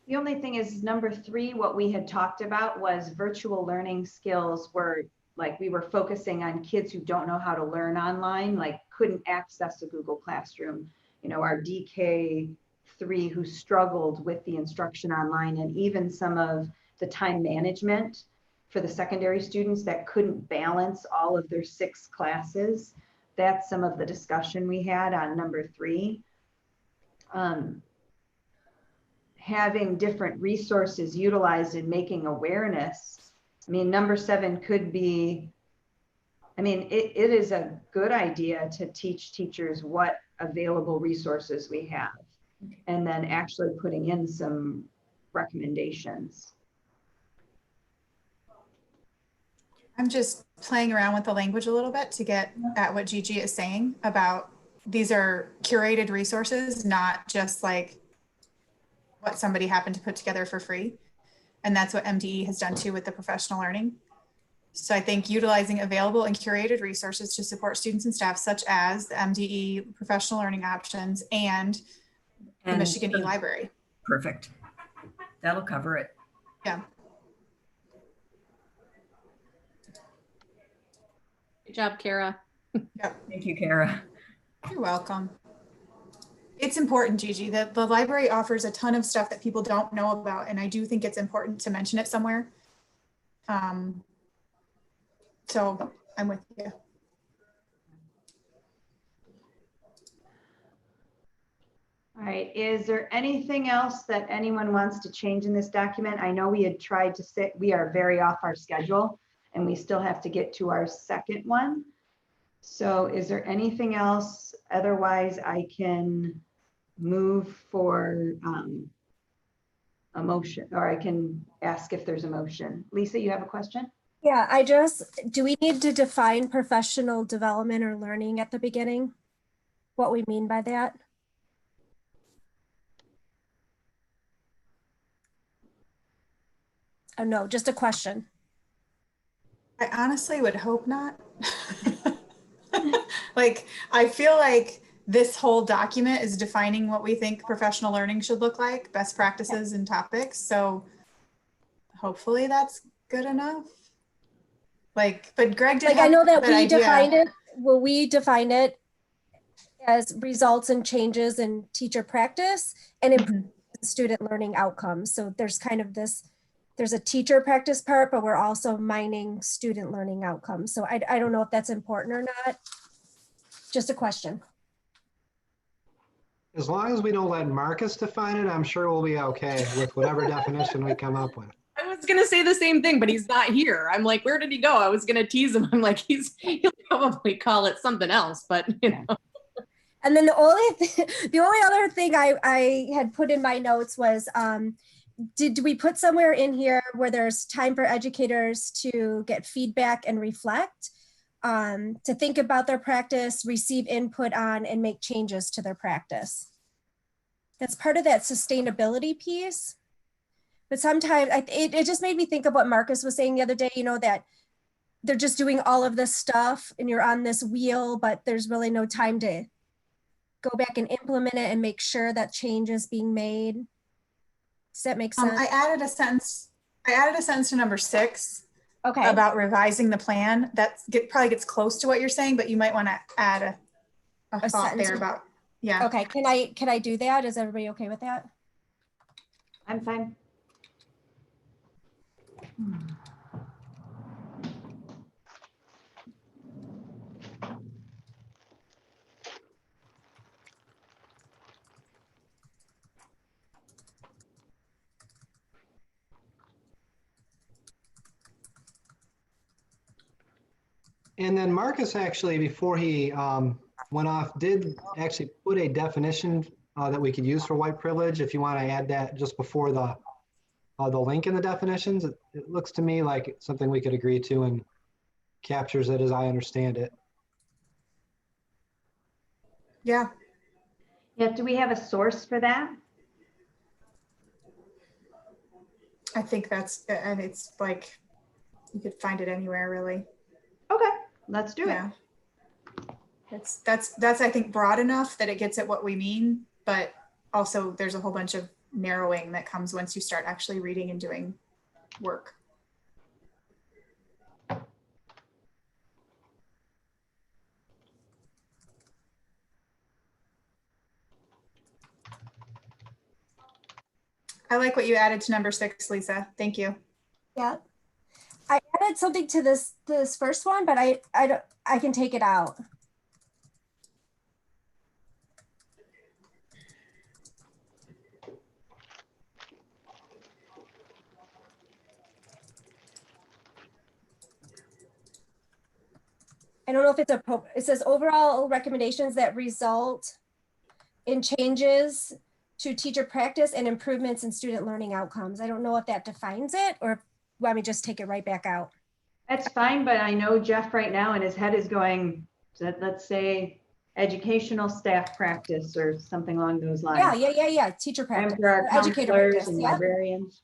The only thing is number 3, what we had talked about was virtual learning skills were like, we were focusing on kids who don't know how to learn online, like couldn't access a Google Classroom. Our DK3 who struggled with the instruction online, and even some of the time management for the secondary students that couldn't balance all of their 6 classes. That's some of the discussion we had on number 3. Having different resources utilized in making awareness. I mean, number 7 could be, it is a good idea to teach teachers what available resources we have, and then actually putting in some recommendations. I'm just playing around with the language a little bit to get at what Gigi is saying about these are curated resources, not just like what somebody happened to put together for free. And that's what MDE has done too with the professional learning. So I think utilizing available and curated resources to support students and staff, such as the MDE professional learning options and the Michigan e-library. Perfect. That'll cover it. Yeah. Good job, Kara. Yep. Thank you, Kara. You're welcome. It's important, Gigi, that the library offers a ton of stuff that people don't know about. And I do think it's important to mention it somewhere. So I'm with you. All right, is there anything else that anyone wants to change in this document? I know we had tried to say we are very off our schedule and we still have to get to our second one. So is there anything else? Otherwise, I can move for a motion, or I can ask if there's a motion. Lisa, you have a question? Yeah, do we need to define professional development or learning at the beginning? What we mean by that? Oh, no, just a question. I honestly would hope not. Like, I feel like this whole document is defining what we think professional learning should look like, best practices and topics. So hopefully that's good enough. Like, but Greg did I know that we idea. defined it. Well, we defined it as results and changes in teacher practice and in student learning outcomes. So there's kind of this, there's a teacher practice part, but we're also mining student learning outcomes. So I don't know if that's important or not. Just a question. As long as we don't let Marcus define it, I'm sure we'll be okay with whatever definition we come up with. I was gonna say the same thing, but he's not here. I'm like, where did he go? I was gonna tease him. I'm like, he'll probably call it something else, but you know. And then the only other thing I had put in my notes was did we put somewhere in here where there's time for educators to get feedback and reflect, to think about their practice, receive input on, and make changes to their practice? That's part of that sustainability piece. But sometimes it just made me think of what Marcus was saying the other day, you know, that they're just doing all of this stuff and you're on this wheel, but there's really no time to go back and implement it and make sure that change is being made. Does that make sense? I added a sentence to number 6. Okay. About revising the plan. That probably gets close to what you're saying, but you might want to add a thought sentence. there about, yeah. Okay, can I do that? Is everybody okay with that? I'm fine. And then Marcus actually, before he went off, did actually put a definition that we could use for white privilege. If you want to add that just before the link in the definitions, it looks to me like something we could agree to and captures it as I understand it. Yeah. Yeah, do we have a source for that? I think and it's like, you could find it anywhere really. Okay, let's do it. Yeah. That's I think broad enough that it gets at what we mean, but also there's a whole bunch of narrowing that comes once you start actually reading and doing work. I like what you added to number 6, Lisa. Thank you. Yeah. I added something to this first one, but I can take it out. I don't know if it's it says overall recommendations that result in changes to teacher practice and improvements in student learning outcomes. I don't know if that defines it or let me just take it right back out. That's fine, but I know Jeff right now and his head is going, let's say educational staff practice or something along those lines. Yeah. Teacher practice. And for our Educator counselors practice. and Yeah. librarians.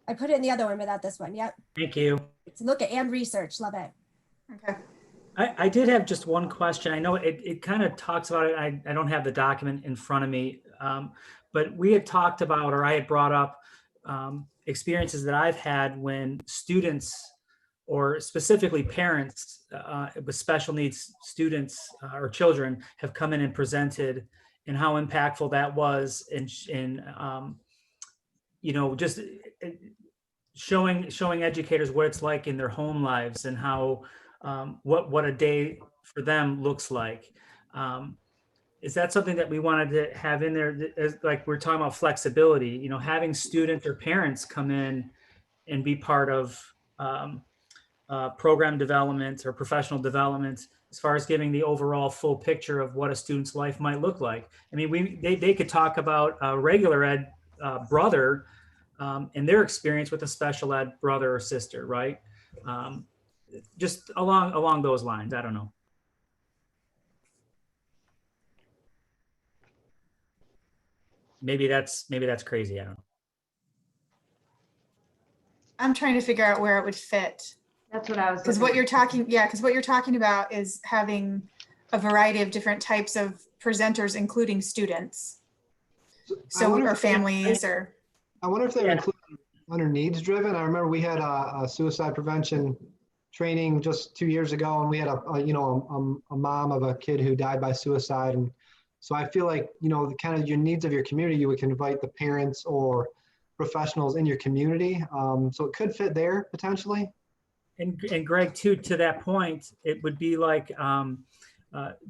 I put it in the other one, but not this one. Yep. Thank you. Look at and research. Love it. Okay. I did have just one question. I know it kind of talks about it. I don't have the document in front of me, but we had talked about, or I had brought up experiences that I've had when students, or specifically parents with special needs students or children, have come in and presented, and how impactful that was in you know, just showing educators what it's like in their home lives and how what a day for them looks like. Is that something that we wanted to have in there? As, like we're talking about flexibility, you know, having students or parents come in and be part of program development or professional development, as far as giving the overall full picture of what a student's life might look like. I mean, they could talk about a regular ed brother and their experience with a special ed brother or sister, right? Just along those lines. I don't know. Maybe that's crazy. I don't know. I'm trying to figure out where it would fit. That's what I was. Because what you're talking about is having a variety of different types of presenters, including students. So, or families, or. I wonder if they're included under needs driven. I remember we had a suicide prevention training just 2 years ago, and we had a mom of a kid who died by suicide. And so I feel like, you know, the kind of your needs of your community, you can invite the parents or professionals in your community. So it could fit there potentially. And Greg, too, to that point, it would be like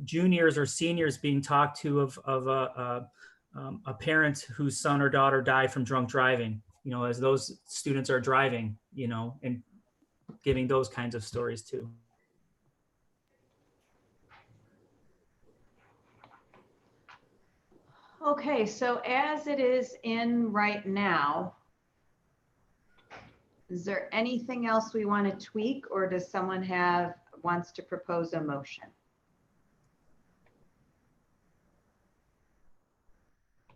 juniors or seniors being talked to of a parent whose son or daughter died from drunk driving, you know, as those students are driving, you know, and giving those kinds of stories too. Okay, so as it is in right now, is there anything else we want to tweak, or does someone wants to propose a motion?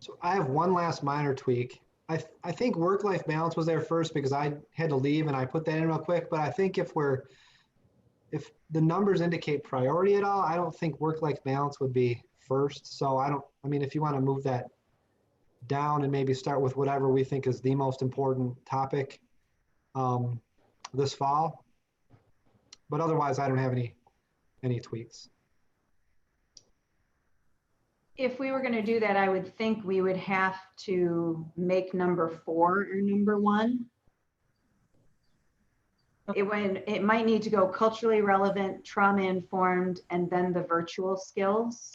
So I have one last minor tweak. I think work-life balance was there first because I had to leave and I put that in real quick, but I think if the numbers indicate priority at all, I don't think work-life balance would be first. So I mean, if you want to move that down and maybe start with whatever we think is the most important topic this fall. But otherwise, I don't have any tweaks. If we were going to do that, I would think we would have to make number 4 or number 1. It might need to go culturally relevant, trauma informed, and then the virtual skills.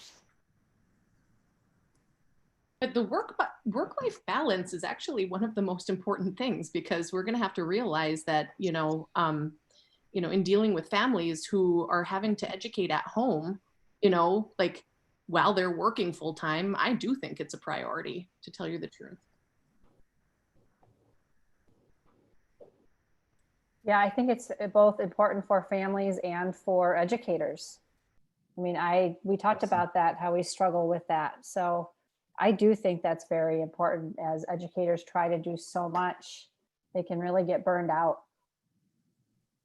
But the work-life balance is actually one of the most important things, because we're going to have to realize that, in dealing with families who are having to educate at home, like while they're working full time, I do think it's a priority, to tell you the truth. Yeah, I think it's both important for families and for educators. I mean, we talked about that, how we struggle with that. So I do think that's very important. As educators try to do so much, they can really get burned out.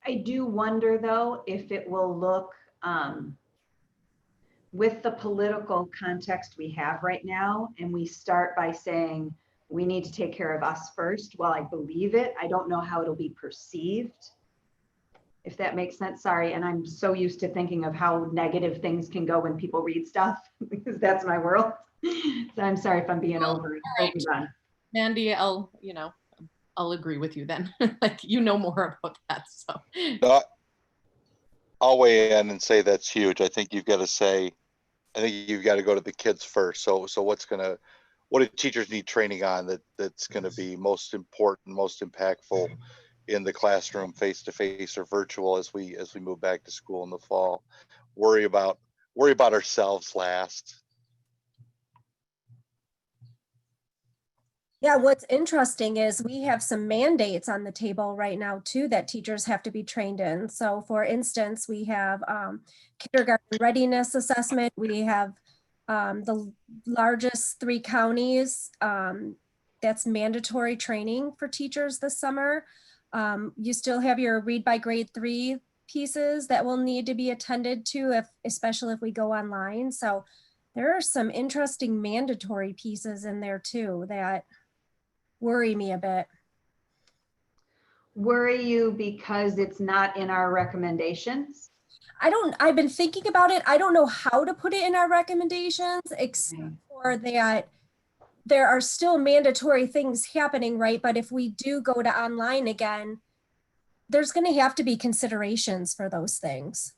I do wonder, though, if it will look, with the political context we have right now, and we start by saying we need to take care of us first. While I believe it, I don't know how it'll be perceived, if that makes sense. Sorry, and I'm so used to thinking of how negative things can go when people read stuff, because that's my world. So I'm sorry if I'm being overdone. Mandy, I'll agree with you then. Like, more about that. So I'll weigh in and say that's huge. I think you've got to go to the kids first. So what do teachers need training on that's going to be most important, most impactful in the classroom, face-to-face or virtual, as we move back to school in the fall? Worry about ourselves last. Yeah, what's interesting is we have some mandates on the table right now too that teachers have to be trained in. So for instance, we have kindergarten readiness assessment. We have the largest 3 counties. That's mandatory training for teachers this summer. You still have your read by grade 3 pieces that will need to be attended to, especially if we go online. So there are some interesting mandatory pieces in there too that worry me a bit. Worry you because it's not in our recommendations? I've been thinking about it. I don't know how to put it in our recommendations, except for that there are still mandatory things happening, right? But if we do go to online again, there's going to have to be considerations for those things.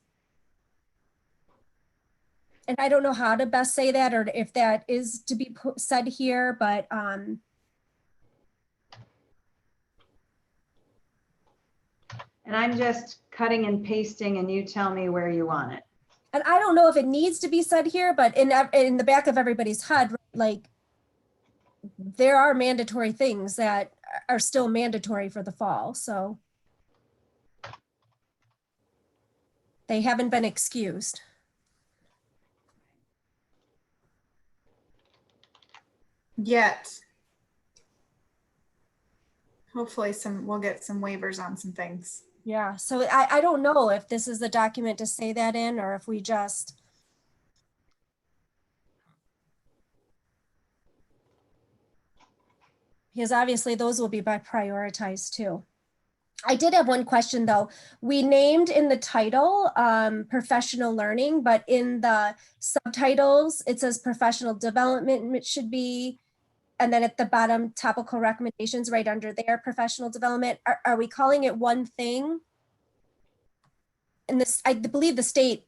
And I don't know how to best say that, or if that is to be said here, but and I'm just cutting and pasting, and you tell me where you want it. And I don't know if it needs to be said here, but in the back of everybody's head, like, there are mandatory things that are still mandatory for the fall. So they haven't been excused. Yet. Hopefully we'll get some waivers on some things. Yeah, so I don't know if this is the document to say that in, or if we just. Because obviously those will be prioritized too. I did have one question though. We named in the title professional learning, but in the subtitles, it says professional development, it should be. And then at the bottom, topical recommendations right under there, professional development. Are we calling it one thing? And this, I believe the state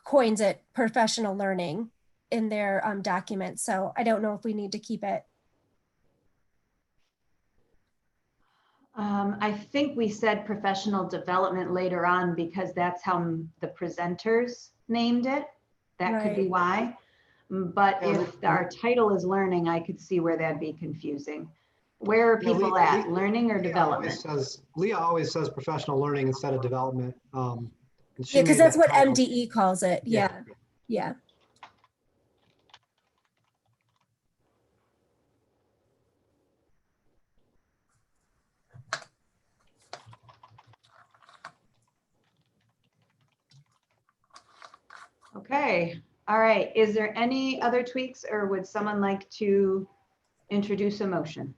coins it professional learning in their document. So I don't know if we need to keep it. I think we said professional development later on because that's how the presenters named it. That could be why. But Yeah, if our title is learning, I could see where that'd be confusing. Where are Yeah, people at, learning or development? Leah always says professional learning instead of development. And she Yeah, because made that's that what title. MDE calls it. Yeah. Yeah. Okay, all right. Is there any other tweaks or would someone like to introduce a motion?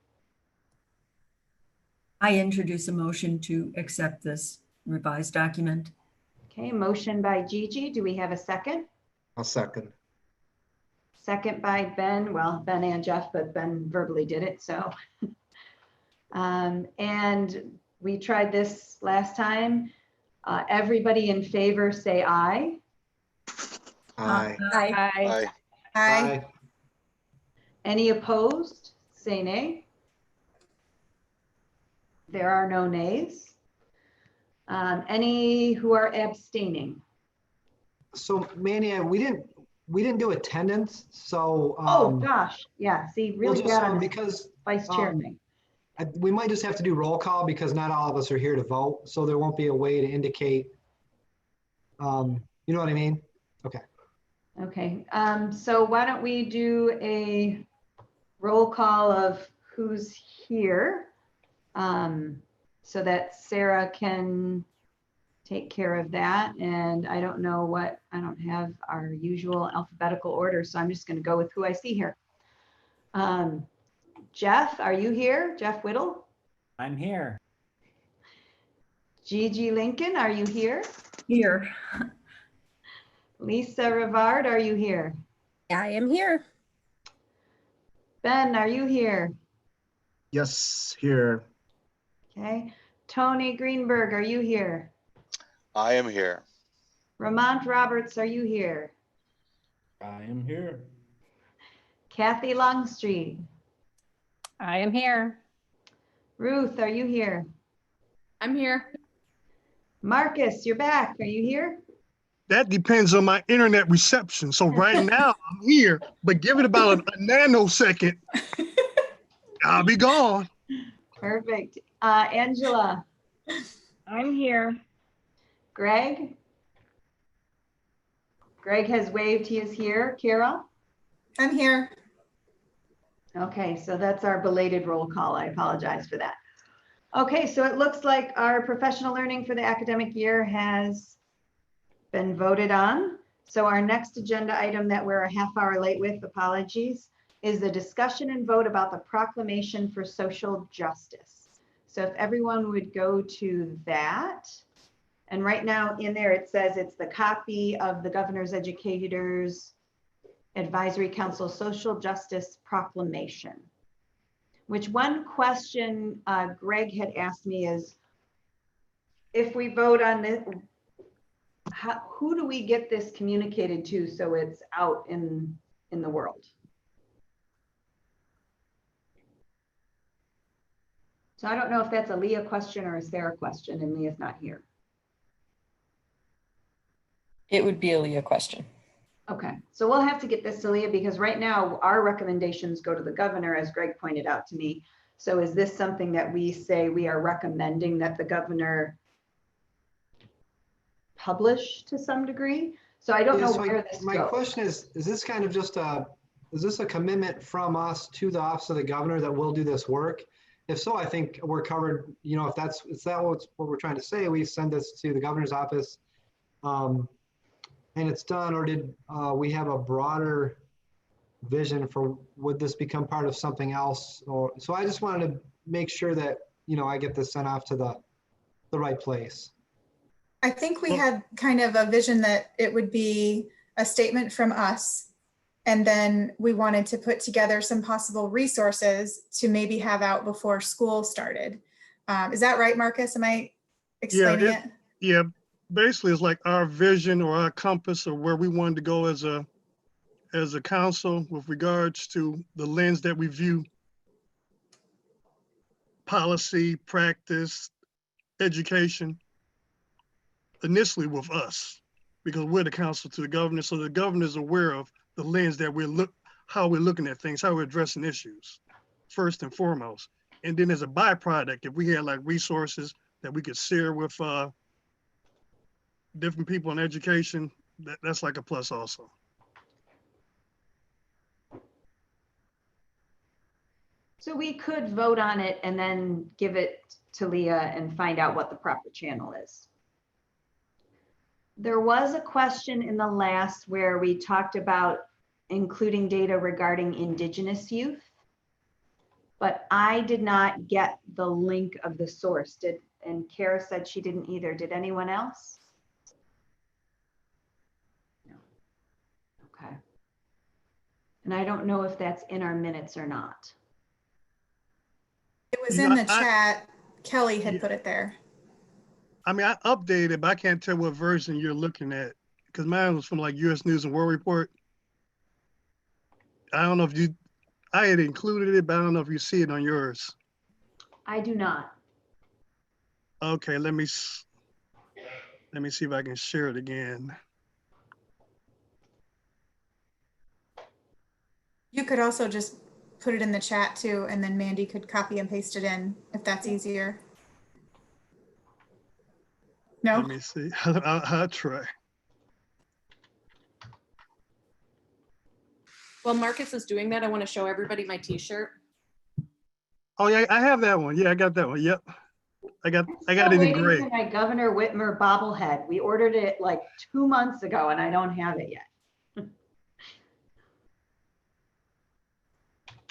I introduce a motion to accept this revised document. Okay, motion by Gigi. Do we have a second? I'll second. Second by Ben. Well, Ben and Jeff, but Ben verbally did it, so. And we tried this last time. Everybody in favor say aye. Aye. Aye. Aye. Aye. Any opposed? Say nay. There are no nays. Any who are abstaining? So Manny, we didn't do attendance, so. Oh, gosh, yeah, see, really just, bad on this because vice chair thing. we might just have to do roll call because not all of us are here to vote, so there won't be a way to indicate. You know what I mean? Okay. Okay, so why don't we do a roll call of who's here, so that Sarah can take care of that. And I don't know what, I don't have our usual alphabetical order, so I'm just going to go with who I see here. Jeff, are you here? Jeff Whittle? I'm here. Gigi Lincoln, are you here? Here. Lisa Rivard, are you here? I am here. Ben, are you here? Yes, here. Okay. Tony Greenberg, are you here? I am here. Ramont Roberts, are you here? I am here. Kathy Longstreet. I am here. Ruth, are you here? I'm here. Marcus, you're back. Are you here? That depends on my internet reception. So right now I'm here, but give it about a nanosecond. I'll be gone. Perfect. Angela. I'm here. Greg? Greg has waved, he is here. Carol? I'm here. Okay, so that's our belated roll call. I apologize for that. Okay, so it looks like our professional learning for the academic year has been voted on. So our next agenda item that we're a half hour late with, apologies, is the discussion and vote about the proclamation for social justice. So if everyone would go to that. And right now in there, it says it's the copy of the Governor's Educators Advisory Council Social Justice Proclamation. Which one question Greg had asked me is, if we vote on this, who do we get this communicated to so it's out in the world? So I don't know if that's a Leah question or a Sarah question, and Leah's not here. It would be a Leah question. Okay, so we'll have to get this to Leah because right now our recommendations go to the governor, as Greg pointed out to me. So is this something that we say we are recommending that the governor publish to some degree? So I don't know where this goes. My question is this kind of just is this a commitment from us to the office of the governor that we'll do this work? If so, I think we're covered. You know, if that's what we're trying to say, we send this to the governor's office. And it's done, or did we have a broader vision for, would this become part of something else? Or so I just wanted to make sure that, you know, I get this sent off to the right place. I think we had kind of a vision that it would be a statement from us. And then we wanted to put together some possible resources to maybe have out before school started. Is that right, Marcus? Am I explaining it? Yeah. Basically, it's like our vision or our compass of where we wanted to go as a council with regards to the lens that we view policy, practice, education, initially with us, because we're the council to the governor, so the governor is aware of the lens that how we're looking at things, how we're addressing issues, first and foremost. And then as a byproduct, if we had like resources that we could share with different people in education, that's like a plus also. So we could vote on it and then give it to Leah and find out what the proper channel is. There was a question in the last where we talked about including data regarding Indigenous youth, but I did not get the link of the source. And Kara said she didn't either. Did anyone else? No. Okay. And I don't know if that's in our minutes or not. It was in the chat. Kelly had put it there. I mean, I updated, but I can't tell what version you're looking at because mine was from like U.S. News and World Report. I don't know if I had included it, but I don't know if you see it on yours. I do not. Okay, let me see if I can share it again. You could also just put it in the chat too, and then Mandy could copy and paste it in if that's easier. No? Let me see. I'll try. While Marcus is doing that, I want to show everybody my t-shirt. Oh yeah, I have that one. Yeah, I got that one. Yep. I got it in Waiting gray. for my Governor Whitmer bobblehead. We ordered it like 2 months ago and I don't have it yet.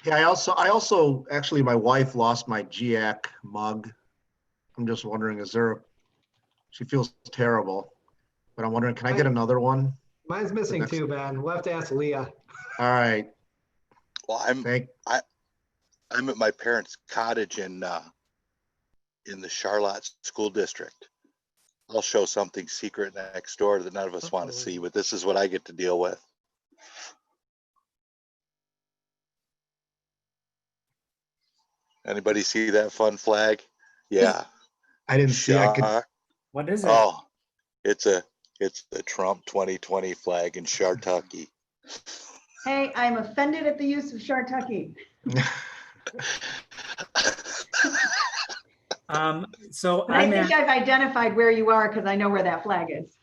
Yeah, I also actually my wife lost my GEAC mug. I'm just wondering, she feels terrible, but I'm wondering, can I get another one? Mine's missing too, man. We'll have to ask Leah. All right. Well, I'm at my parents' cottage in the Charlotte School District. I'll show something secret next door that none of us want to see, but this is what I get to deal with. Anybody see that fun flag? Yeah. I didn't see it. What is it? Oh, it's the Trump 2020 flag in Shartucky. Hey, I'm offended at the use of Shartucky. So I think I've identified where you are because I know where that flag is.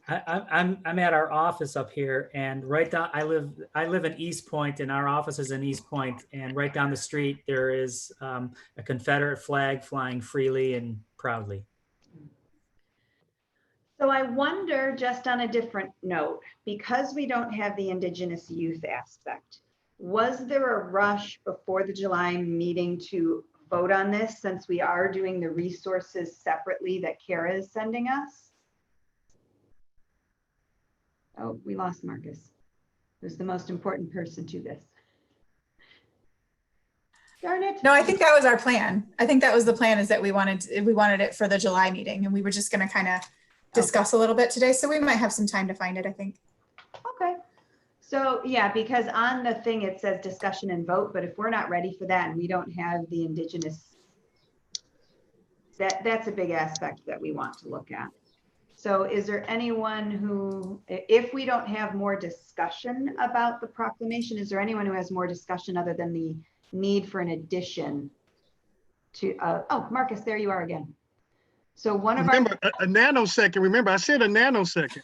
I'm at our office up here, and right down. I live in East Point, and our office is in East Point. And right down the street, there is a Confederate flag flying freely and proudly. So I wonder, just on a different note, because we don't have the Indigenous youth aspect, was there a rush before the July meeting to vote on this, since we are doing the resources separately that Kara is sending us? Oh, we lost Marcus, who's the most important person to this. Darn it. No, I think that was our plan. I think that was the plan, is that we wanted it for the July meeting, and we were just going to kind of discuss a little bit today. So we might have some time to find it, I think. Okay. So yeah, because on the thing, it says discussion and vote, but if we're not ready for that and we don't have the Indigenous, that's a big aspect that we want to look at. So is there anyone who, if we don't have more discussion about the proclamation, is there anyone who has more discussion other than the need for an addition to, oh, Marcus, there you are again. So one of Remember, a nanosecond. Remember, I said a nanosecond.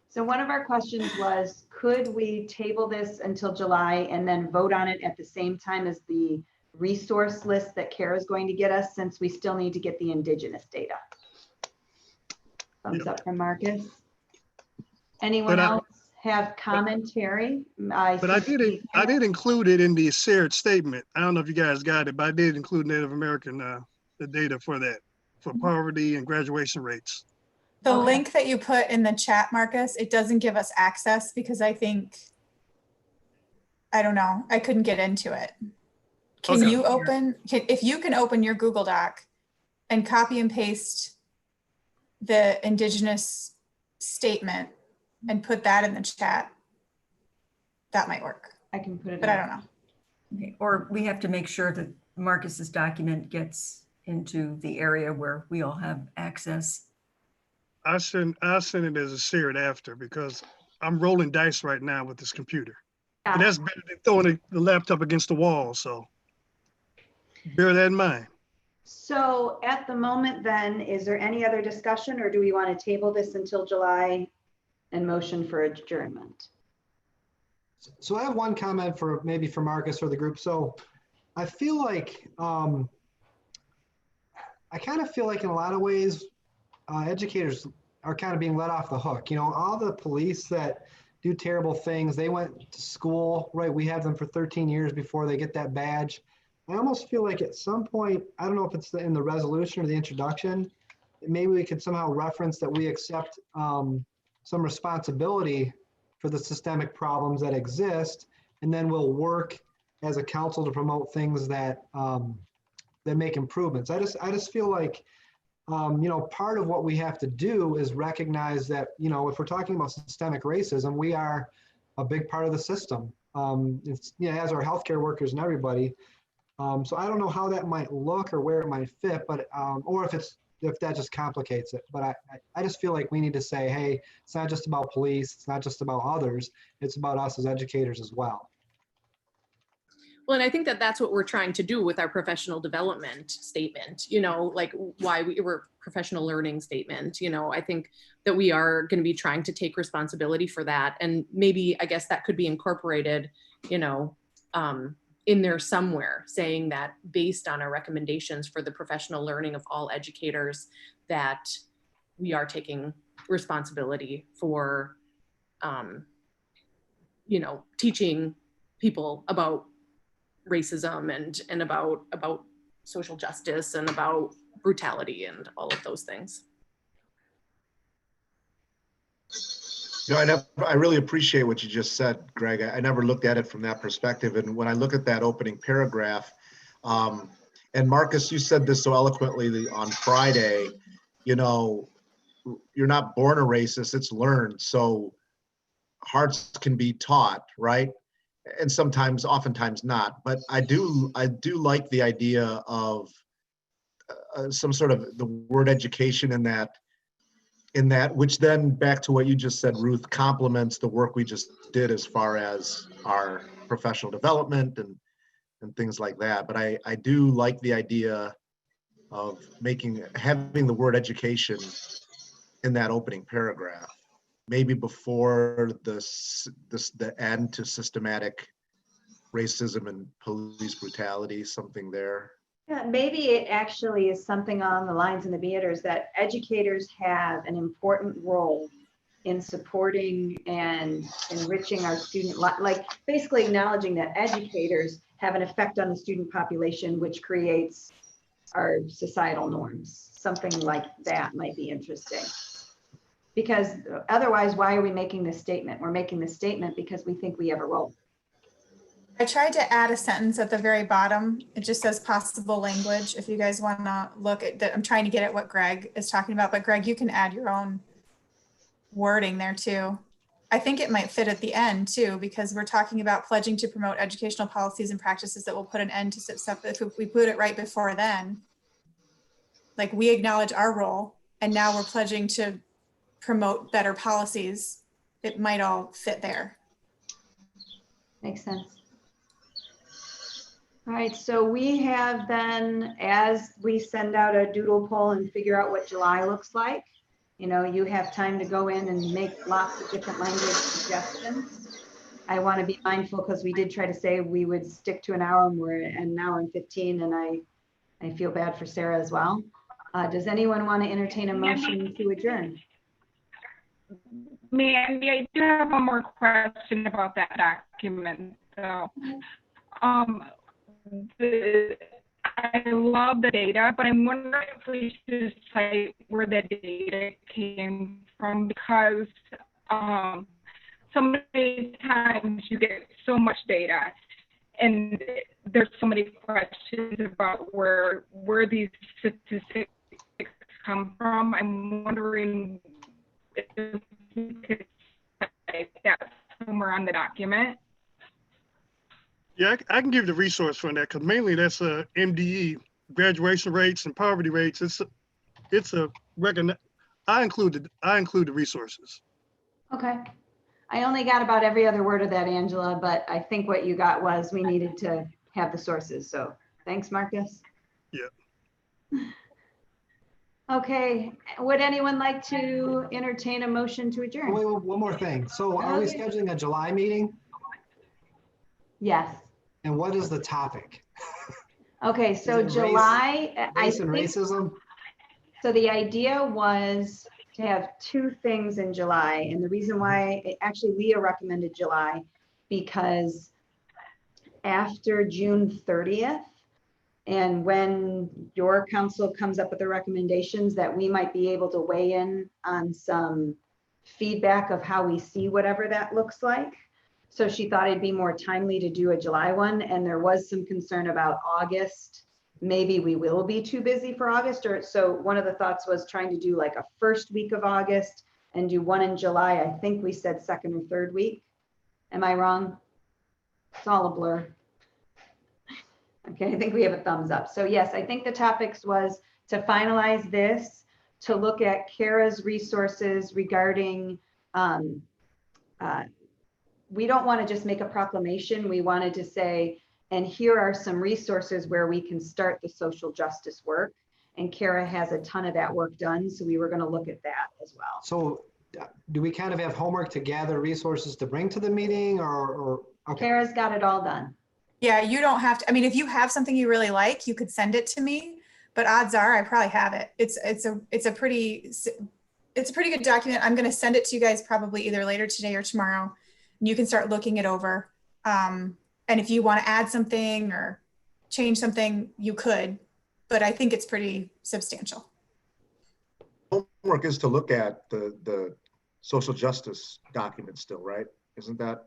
So one of our questions was, could we table this until July and then vote on it at the same time as the resource list that Kara is going to get us, since we still need to get the Indigenous data? Thumbs up from Marcus. Anyone else have commentary? I did include it in the shared statement. I don't know if you guys got it, but I did include Native American the data for that, for poverty and graduation rates. The link that you put in the chat, Marcus, it doesn't give us access because I don't know, I couldn't get into it. Can you open, if you can open your Google Doc and copy and paste the Indigenous statement and put that in the chat, that might work. I can put it but I don't know. Okay. Or we have to make sure that Marcus's document gets into the area where we all have access. I'll send it as a shared after because I'm rolling dice right now with this computer. Yeah. And that's better than throwing the laptop against the wall. So bear that in mind. So at the moment then, is there any other discussion or do we want to table this until July and motion for adjournment? So I have one comment for maybe for Marcus or the group. So I feel like, I kind of feel like in a lot of ways, educators are kind of being let off the hook. You know, all the police that do terrible things, they went to school, right? We have them for 13 years before they get that badge. I almost feel like at some point, I don't know if it's in the resolution or the introduction, maybe we could somehow reference that we accept some responsibility for the systemic problems that exist, and then we'll work as a council to promote things that that make improvements. I just feel like, you know, part of what we have to do is recognize that, you know, if we're talking about systemic racism, we are a big part of the system. It's, you know, as our healthcare workers and everybody. So I don't know how that might look or where it might fit, but or if that just complicates it. But I just feel like we need to say, hey, it's not just about police, it's not just about others, it's about us as educators as well. Well, and I think that that's what we're trying to do with our professional development statement, you know, like why we're professional learning statement, you know, I think that we are going to be trying to take responsibility for that. And maybe, I guess that could be incorporated, you know, in there somewhere, saying that based on our recommendations for the professional learning of all educators, that we are taking responsibility for, you know, teaching people about racism and about social justice and about brutality and all of those things. You know, I really appreciate what you just said, Greg. I never looked at it from that perspective. And when I look at that opening paragraph, and Marcus, you said this so eloquently on Friday, you know, you're not born a racist, it's learned. So hearts can be taught, right? And sometimes, oftentimes not. But I do like the idea of some sort of the word education in that, which then back to what you just said, Ruth, complements the work we just did as far as our professional development and things like that. But I do like the idea of having the word education in that opening paragraph, maybe before the end to systematic racism and police brutality, something there. Yeah, maybe it actually is something on the lines in the theaters that educators have an important role in supporting and enriching our student life, like basically acknowledging that educators have an effect on the student population, which creates our societal norms. Something like that might be interesting. Because otherwise, why are we making this statement? We're making this statement because we think we have a role. I tried to add a sentence at the very bottom. It just says possible language. If you guys want to look at that, I'm trying to get at what Greg is talking about, but Greg, you can add your own wording there too. I think it might fit at the end too, because we're talking about pledging to promote educational policies and practices that will put an end to stuff. If we put it right before then, like we acknowledge our role and now we're pledging to promote better policies, it might all fit there. Makes sense. All right, so we have then, as we send out a doodle poll and figure out what July looks like, you know, you have time to go in and make lots of different language suggestions. I want to be mindful because we did try to say we would stick to an hour and we're an hour and 15, and I feel bad for Sarah as well. Does anyone want to entertain a motion to adjourn? Mandy, I do have one more question about that document. So, I love the data, but I'm wondering if we should cite where the data came from, because so many times you get so much data and there's so many questions about where these statistics come from. I'm wondering if we could cite that somewhere on the document. Yeah, I can give the resource for that, because mainly that's MDE, graduation rates and poverty rates. It's a I included the resources. Okay. I only got about every other word of that, Angela, but I think what you got was we needed to have the sources. So thanks, Marcus. Yeah. Okay, would anyone like to entertain a motion to adjourn? Wait, one more thing. So are we Okay. scheduling a July meeting? Yes. And what is the topic? Okay, so Is it July, I Race and think, racism? so the idea was to have two things in July. And the reason why, actually Leah recommended July because after June 30th, and when your council comes up with the recommendations, that we might be able to weigh in on some feedback of how we see whatever that looks like. So she thought it'd be more timely to do a July one. And there was some concern about August. Maybe we will be too busy for August, or so one of the thoughts was trying to do like a first week of August and do one in July. I think we said second or third week. Am I wrong? It's all a blur. Okay, I think we have a thumbs up. So yes, I think the topics was to finalize this, to look at Kara's resources regarding, we don't want to just make a proclamation. We wanted to say, and here are some resources where we can start the social justice work. And Kara has a ton of that work done. So we were going to look at that as well. So do we kind of have homework to gather resources to bring to the meeting or okay. Kara's got it all done. Yeah, you don't have to, I mean, if you have something you really like, you could send it to me, but odds are I probably have it. It's a pretty good document. I'm going to send it to you guys probably either later today or tomorrow. And you can start looking it over. And if you want to add something or change something, you could, but I think it's pretty substantial. Homework is to look at the social justice document still, right? Isn't that?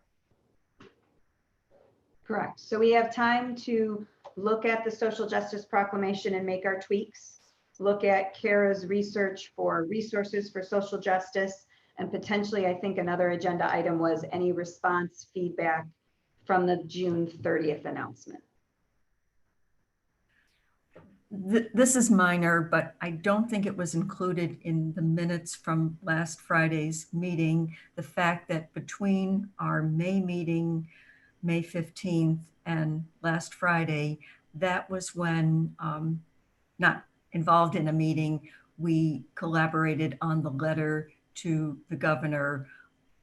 Correct. So we have time to look at the social justice proclamation and make our tweaks, look at Kara's research for resources for social justice, and potentially I think another agenda item was any response feedback from the June 30th announcement. This is minor, but I don't think it was included in the minutes from last Friday's meeting. The fact that between our May meeting, May 15th, and last Friday, that was when, not involved in a meeting, we collaborated on the letter to the governor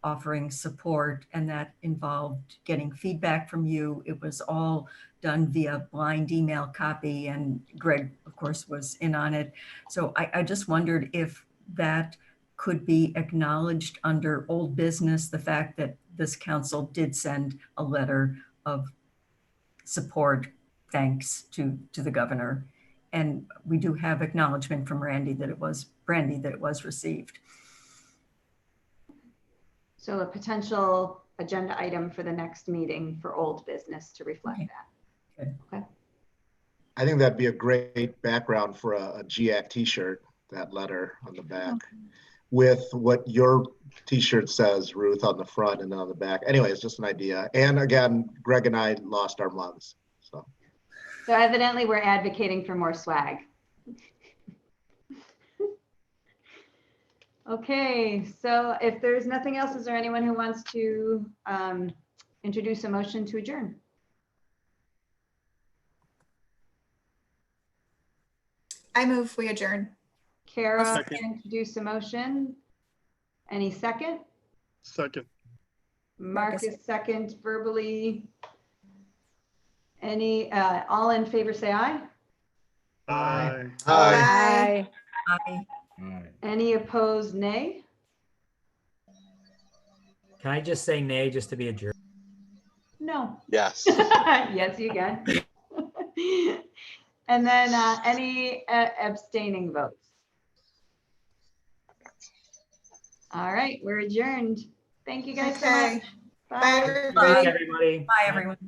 offering support, and that involved getting feedback from you. It was all done via blind email copy, and Greg, of course, was in on it. So I just wondered if that could be acknowledged under old business, the fact that this council did send a letter of support, thanks to the governor. And we do have acknowledgement from Brandy that it was received. So a potential agenda item for the next meeting for old business to reflect that. Okay. I think that'd be a great background for a GEAC t-shirt, that letter on the back, with what your t-shirt says, Ruth, on the front and on the back. Anyway, it's just an idea. And again, Greg and I lost our mugs. So evidently we're advocating for more swag. Okay, so if there's nothing else, is there anyone who wants to introduce a motion to adjourn? I move we adjourn. Kara introduce a motion. Any second? Second. Marcus second verbally. Any, all in favor say aye. Aye. Aye. Aye. Any opposed, nay? Can I just say nay just to be a jerk? No. Yes. Yes, you can. And then any abstaining votes? All right, we're adjourned. Thank you guys so much. Bye, Bye. everybody. Everybody. Bye, everyone.